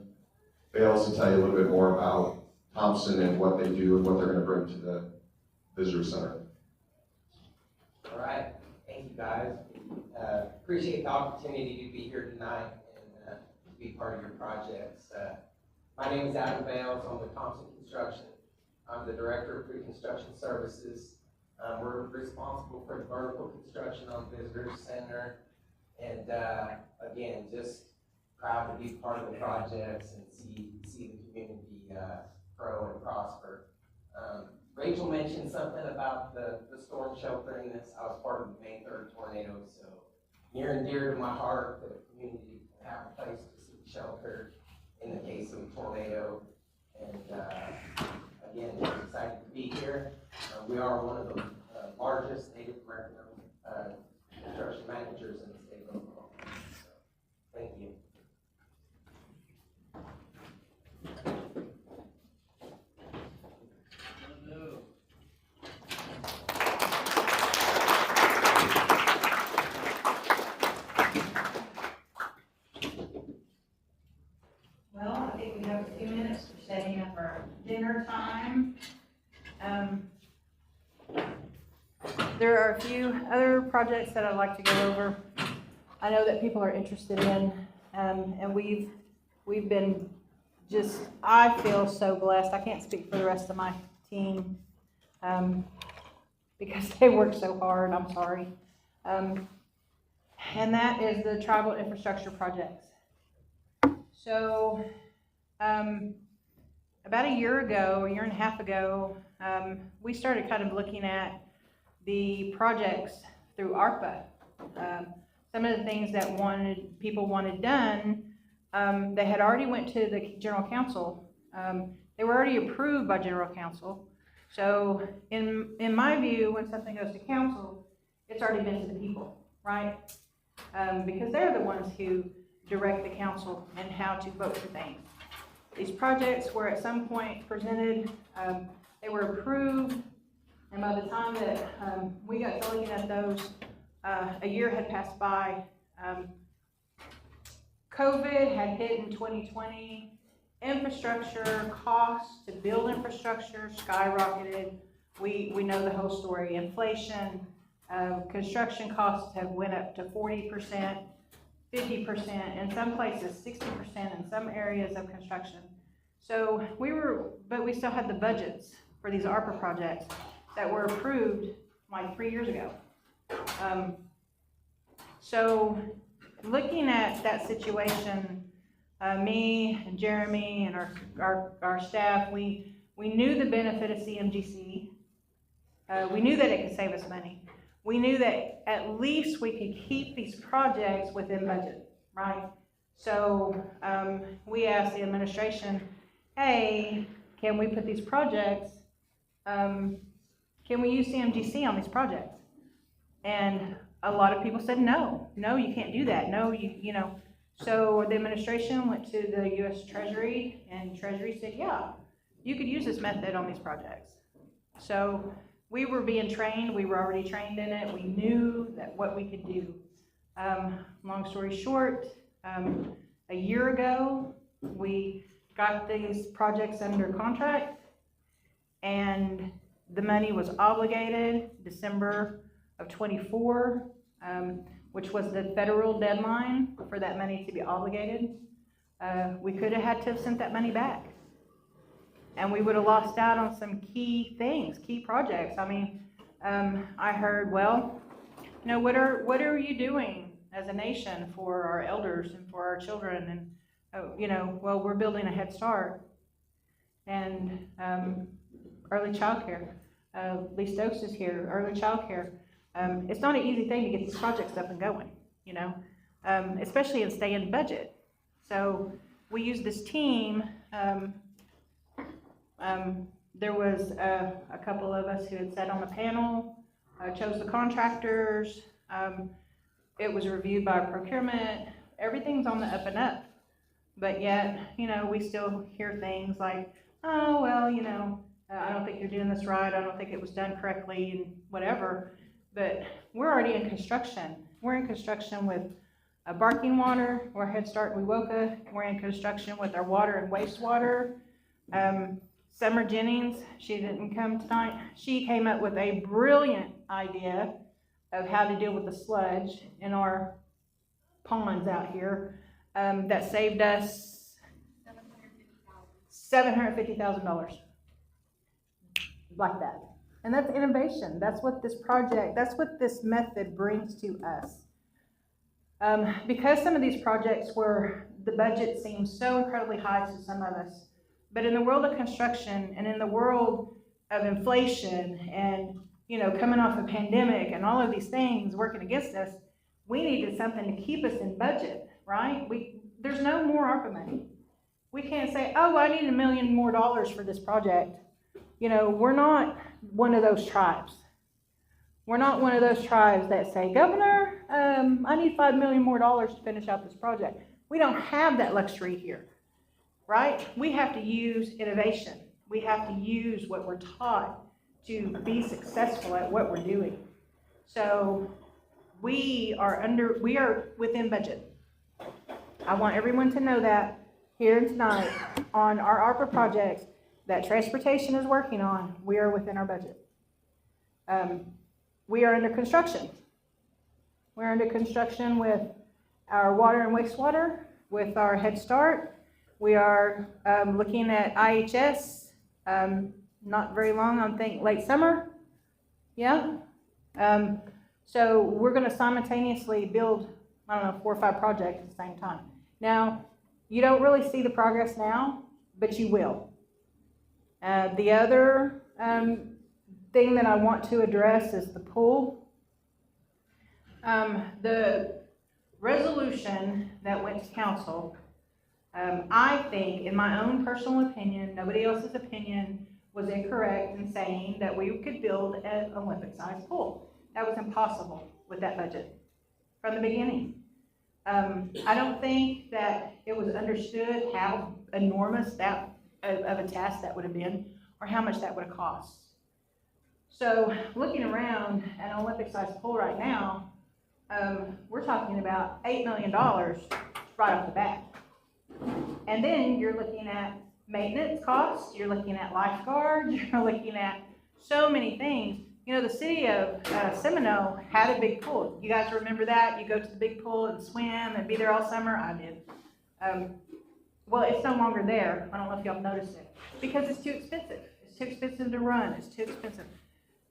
Bales to tell you a little bit more about Thompson and what they do and what they're going to bring to the visitor center. All right, thank you guys. Appreciate the opportunity to be here tonight and to be part of your projects. My name is Adam Bales. I'm with Thompson Construction. I'm the Director of Pre-Construction Services. We're responsible for the vertical construction on the visitor center. And again, just proud to be part of the projects and see the community grow and prosper. Rachel mentioned something about the storm sheltering. I was part of the May 3rd tornado, so near and dear to my heart that a community can have a place to seek shelter in the case of a tornado. And again, we're excited to be here. We are one of the largest Native American construction managers in the state of Oklahoma. So, thank you. Well, I think we have a few minutes for setting up our dinner time. There are a few other projects that I'd like to go over. I know that people are interested in, and we've been just, I feel so blessed. I can't speak for the rest of my team, because they work so hard, I'm sorry. And that is the tribal infrastructure projects. So, about a year and a half ago, we started kind of looking at the projects through ARPA. Some of the things that people wanted done, they had already went to the General Council. They were already approved by General Council. So in my view, when something goes to council, it's already been to the people, right? Because they're the ones who direct the council and how to vote for things. These projects were at some point presented, they were approved, and by the time that we got to looking at those, a year had passed by. COVID had hit in 2020. Infrastructure costs to build infrastructure skyrocketed. We know the whole story. Inflation, construction costs have went up to 40%, 50%, in some places 60% in some areas of construction. So but we still had the budgets for these ARPA projects that were approved like 3 years ago. So looking at that situation, me and Jeremy and our staff, we knew the benefit of CMGC. We knew that it could save us money. We knew that at least we could keep these projects within budget, right? So we asked the administration, hey, can we put these projects, can we use CMGC on these projects? And a lot of people said, no, you can't do that. No, you know. So the administration went to the U.S. Treasury, and Treasury said, yeah, you could use this method on these projects. So we were being trained. We were already trained in it. We knew that what we could do. Long story short, a year ago, we got these projects under contract, and the money was obligated December of 24, which was the federal deadline for that money to be obligated. We could have had to have sent that money back, and we would have lost out on some key things, key projects. I mean, I heard, well, you know, what are you doing as a nation for our elders and for our children? And you know, well, we're building a Head Start and early child care. Lee Stokes is here, early child care. It's not an easy thing to get these projects up and going, you know, especially in staying budget. So we use this team There was a couple of us who had sat on the panel, chose the contractors. It was reviewed by procurement. Everything's on the up and up. But yet, we still hear things like, oh, well, I don't think you're doing this right. I don't think it was done correctly and whatever. But we're already in construction. We're in construction with Barking Water. We're Head Start Wewoka. We're in construction with our water and wastewater. Summer Jennings, she didn't come tonight. She came up with a brilliant idea of how to deal with the sludge in our ponds out here that saved us $750,000. Like that. And that's innovation. That's what this project, that's what this method brings to us. Because some of these projects where the budget seems so incredibly high to some of us, but in the world of construction and in the world of inflation and, coming off a pandemic and all of these things working against us, we needed something to keep us in budget, right? There's no more ARPA money. We can't say, oh, I need $1 million more for this project. We're not one of those tribes. We're not one of those tribes that say, Governor, I need $5 million more to finish out this project. We don't have that luxury here, right? We have to use innovation. We have to use what we're taught to be successful at what we're doing. So we are within budget. I want everyone to know that here tonight on our ARPA projects that transportation is working on, we are within our budget. We are under construction. We're under construction with our water and wastewater, with our Head Start. We are looking at IHS, not very long, I think late summer. Yeah. So we're going to simultaneously build, 4 or 5 projects at the same time. Now, you don't really see the progress now, but you will. The other thing that I want to address is the pool. The resolution that went to council, I think, in my own personal opinion, nobody else's opinion, was incorrect in saying that we could build an Olympic-sized pool. That was impossible with that budget from the beginning. I don't think that it was understood how enormous that of a task that would have been, or how much that would have cost. So looking around at an Olympic-sized pool right now, we're talking about $8 million right off the bat. And then you're looking at maintenance costs, you're looking at lifeguards, you're looking at so many things. The city of Seminole had a big pool. You guys remember that? You go to the big pool and swim and be there all summer? I did. Well, it's no longer there. I don't know if y'all noticed it. Because it's too expensive. It's too expensive to run. It's too expensive.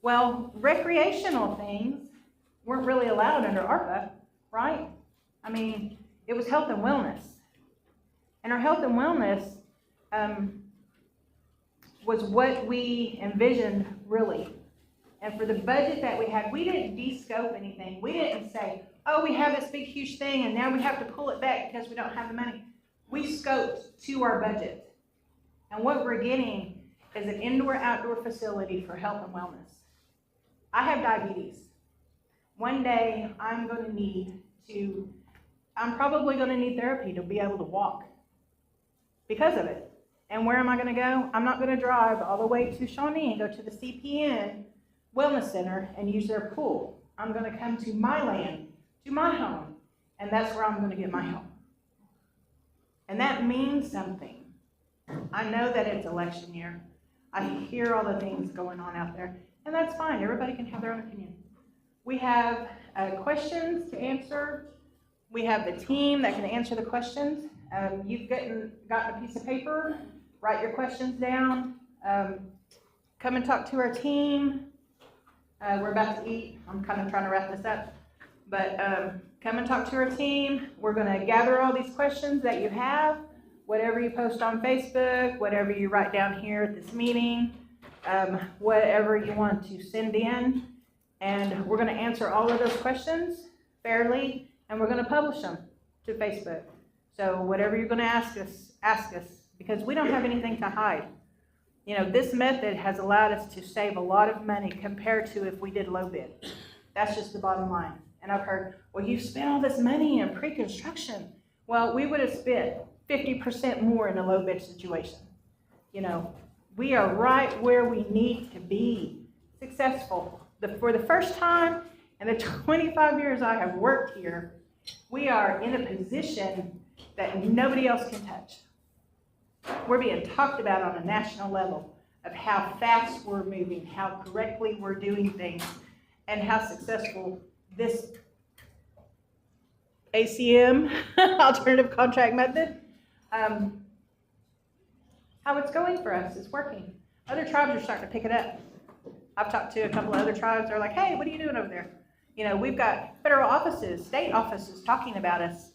Well, recreational things weren't really allowed under ARPA, right? I mean, it was health and wellness. And our health and wellness was what we envisioned, really. And for the budget that we had, we didn't de-scope anything. We didn't say, oh, we have this big, huge thing, and now we have to pull it back because we don't have the money. We scoped to our budget. And what we're getting is an indoor-outdoor facility for health and wellness. I have diabetes. One day, I'm probably going to need therapy to be able to walk because of it. And where am I going to go? I'm not going to drive all the way to Shawnee and go to the CPN Wellness Center and use their pool. I'm going to come to my land, to my home, and that's where I'm going to get my help. And that means something. I know that it's election year. I hear all the things going on out there, and that's fine. Everybody can have their own opinion. We have questions to answer. We have the team that can answer the questions. You've gotten a piece of paper. Write your questions down. Come and talk to our team. We're about to eat. I'm kind of trying to wrap this up. But come and talk to our team. We're going to gather all these questions that you have, whatever you post on Facebook, whatever you write down here at this meeting, whatever you want to send in. And we're going to answer all of those questions fairly, and we're going to publish them to Facebook. So whatever you're going to ask us, because we don't have anything to hide. You know, this method has allowed us to save a lot of money compared to if we did low bid. That's just the bottom line. And I've heard, well, you spent all this money in pre-construction. Well, we would have spent 50% more in a low bid situation. You know, we are right where we need to be successful. For the first time in the 25 years I have worked here, we are in a position that nobody else can touch. We're being talked about on a national level of how fast we're moving, how correctly we're doing things, and how successful this ACM, alternative contract method, how it's going for us. It's working. Other tribes are starting to pick it up. I've talked to a couple of other tribes. They're like, hey, what are you doing over there? You know, we've got federal offices, state offices talking about us.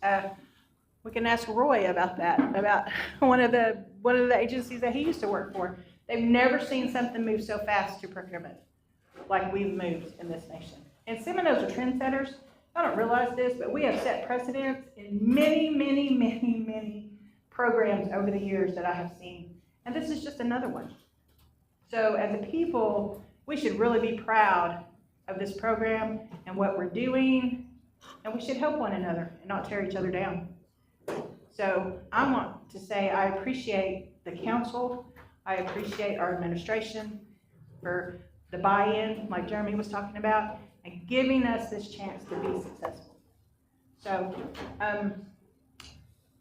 We can ask Roy about that, about one of the agencies that he used to work for. They've never seen something move so fast to procurement like we've moved in this nation. And Seminoles are trendsetters. I don't realize this, but we have set precedents in many, many, many, many programs over the years that I have seen. And this is just another one. So as a people, we should really be proud of this program and what we're doing, and we should help one another and not tear each other down. So I want to say I appreciate the council, I appreciate our administration for the buy-in, like Jeremy was talking about, and giving us this chance to be successful. So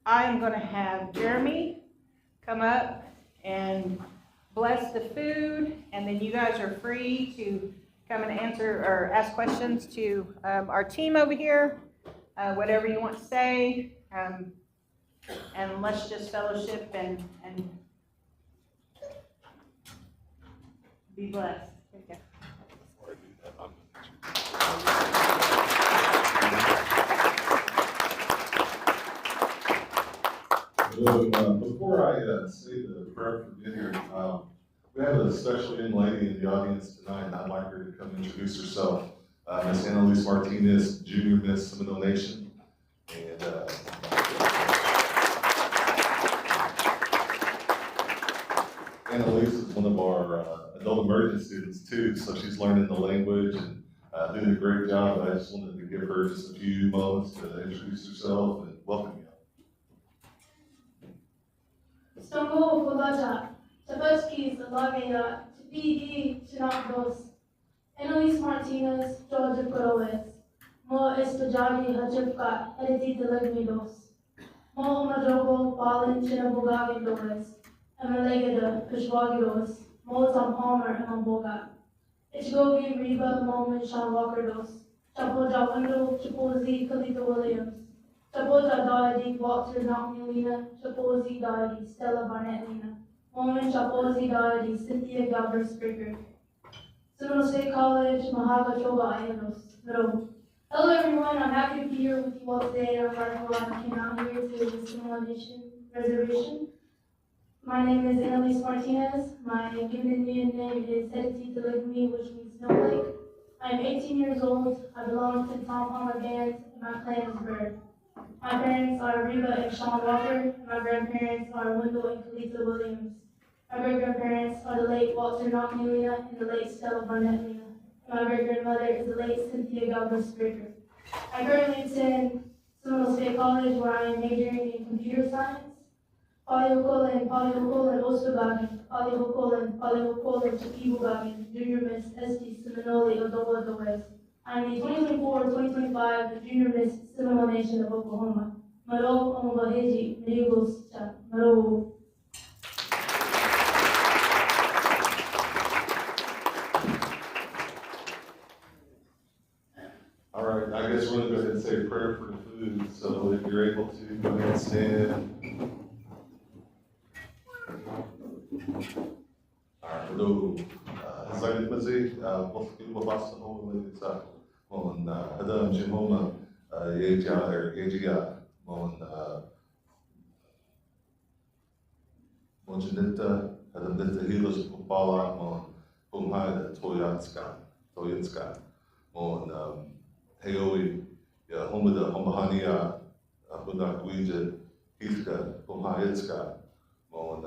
I am going to have Jeremy come up and bless the food, and then you guys are free to come and answer or ask questions to our team over here, whatever you want to say, and let's just fellowship and be blessed. Okay. Before I say the prayer for dinner, we have a special young lady in the audience tonight, and I'd like her to come introduce herself. Miss Annalise Martinez, Junior Miss Seminole Nation. And Annalise is one of our adult immersion students too, so she's learning the language and doing a great job. I just wanted to give her just a few moments to introduce herself and welcome you. Stongo Fogaja, Tabachki, Zalagaya, Tipidi, Chinakos, Annalise Martinez, Georgia Corowes, Mo Estajali Hajipka, Editi Delegmidos, Mo Majogo, Balin Chinabogagidos, Emalegada, Pishwagidos, Mo Tom Palmer, Emamboga, Ichgogi, Reba, Moment, Sean Walkerdos, Chapo Jawando, Chipozi, Kalita Williams, Chapoza Dadi, Walter Knockney-Lena, Chapozi Dadi, Stella Barnett-Lena, Moment Chapozi Dadi, Cynthia Galbraith-Spricker, Seminole State College, Mahaga Choba Ayanos, Middle. Hello everyone, I'm happy to be here with you all today. I'm grateful I came out here to the Seminole Nation Reservation. My name is Annalise Martinez. My given Indian name is Hediti Deligmi, which means snowflake. I am 18 years old. I belong to the Tom Palmer Band, and my clan is Bird. My parents are Reba and Sean Walker, and my grandparents are Wendell and Kalita Williams. My great-grandparents are the late Walter Knockney-Lena and the late Stella Barnett-Lena. My great-grandmother is the late Cynthia Galbraith-Spricker. I currently attend Seminole State College, where I am majoring in computer science. Paliokolin, Ostogagin, Paliokolin, Chakibugagin, Junior Miss Esti Seminole Odoa the West. I'm the 2024-2025 Junior Miss Seminole Nation of Oklahoma. Maro Omabaheji, Mirigos Cha, Maro. All right, I guess we're going to go ahead and say a prayer for the food. So if you're able to, go ahead and stand. All right, hello. Zagit Mazi, Bofki Babasa Home, on Adam Jimoma, Yejia, on Monjanita, Adam Dita Hilas Pupala, on Umhai, Toyatska, on Heoi, Homada, Homahania, Bundakwija, Hithka, Umhayatska, on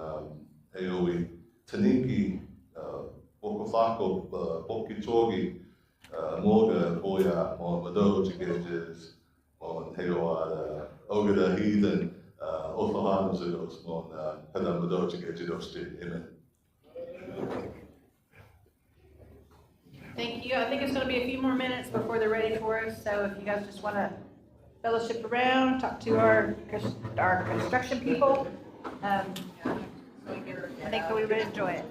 Heoi, Taniki, Bokofako, Bokichogi, Morga, Boya, on Madoja Gauges, on Hegoada, Ogada Heathen, Othahana Zudos, on Hada Madoja Gauges, Amen. Thank you. I think it's going to be a few more minutes before they're ready for us, so if you guys just want to fellowship around, talk to our construction people, I think that we would enjoy it.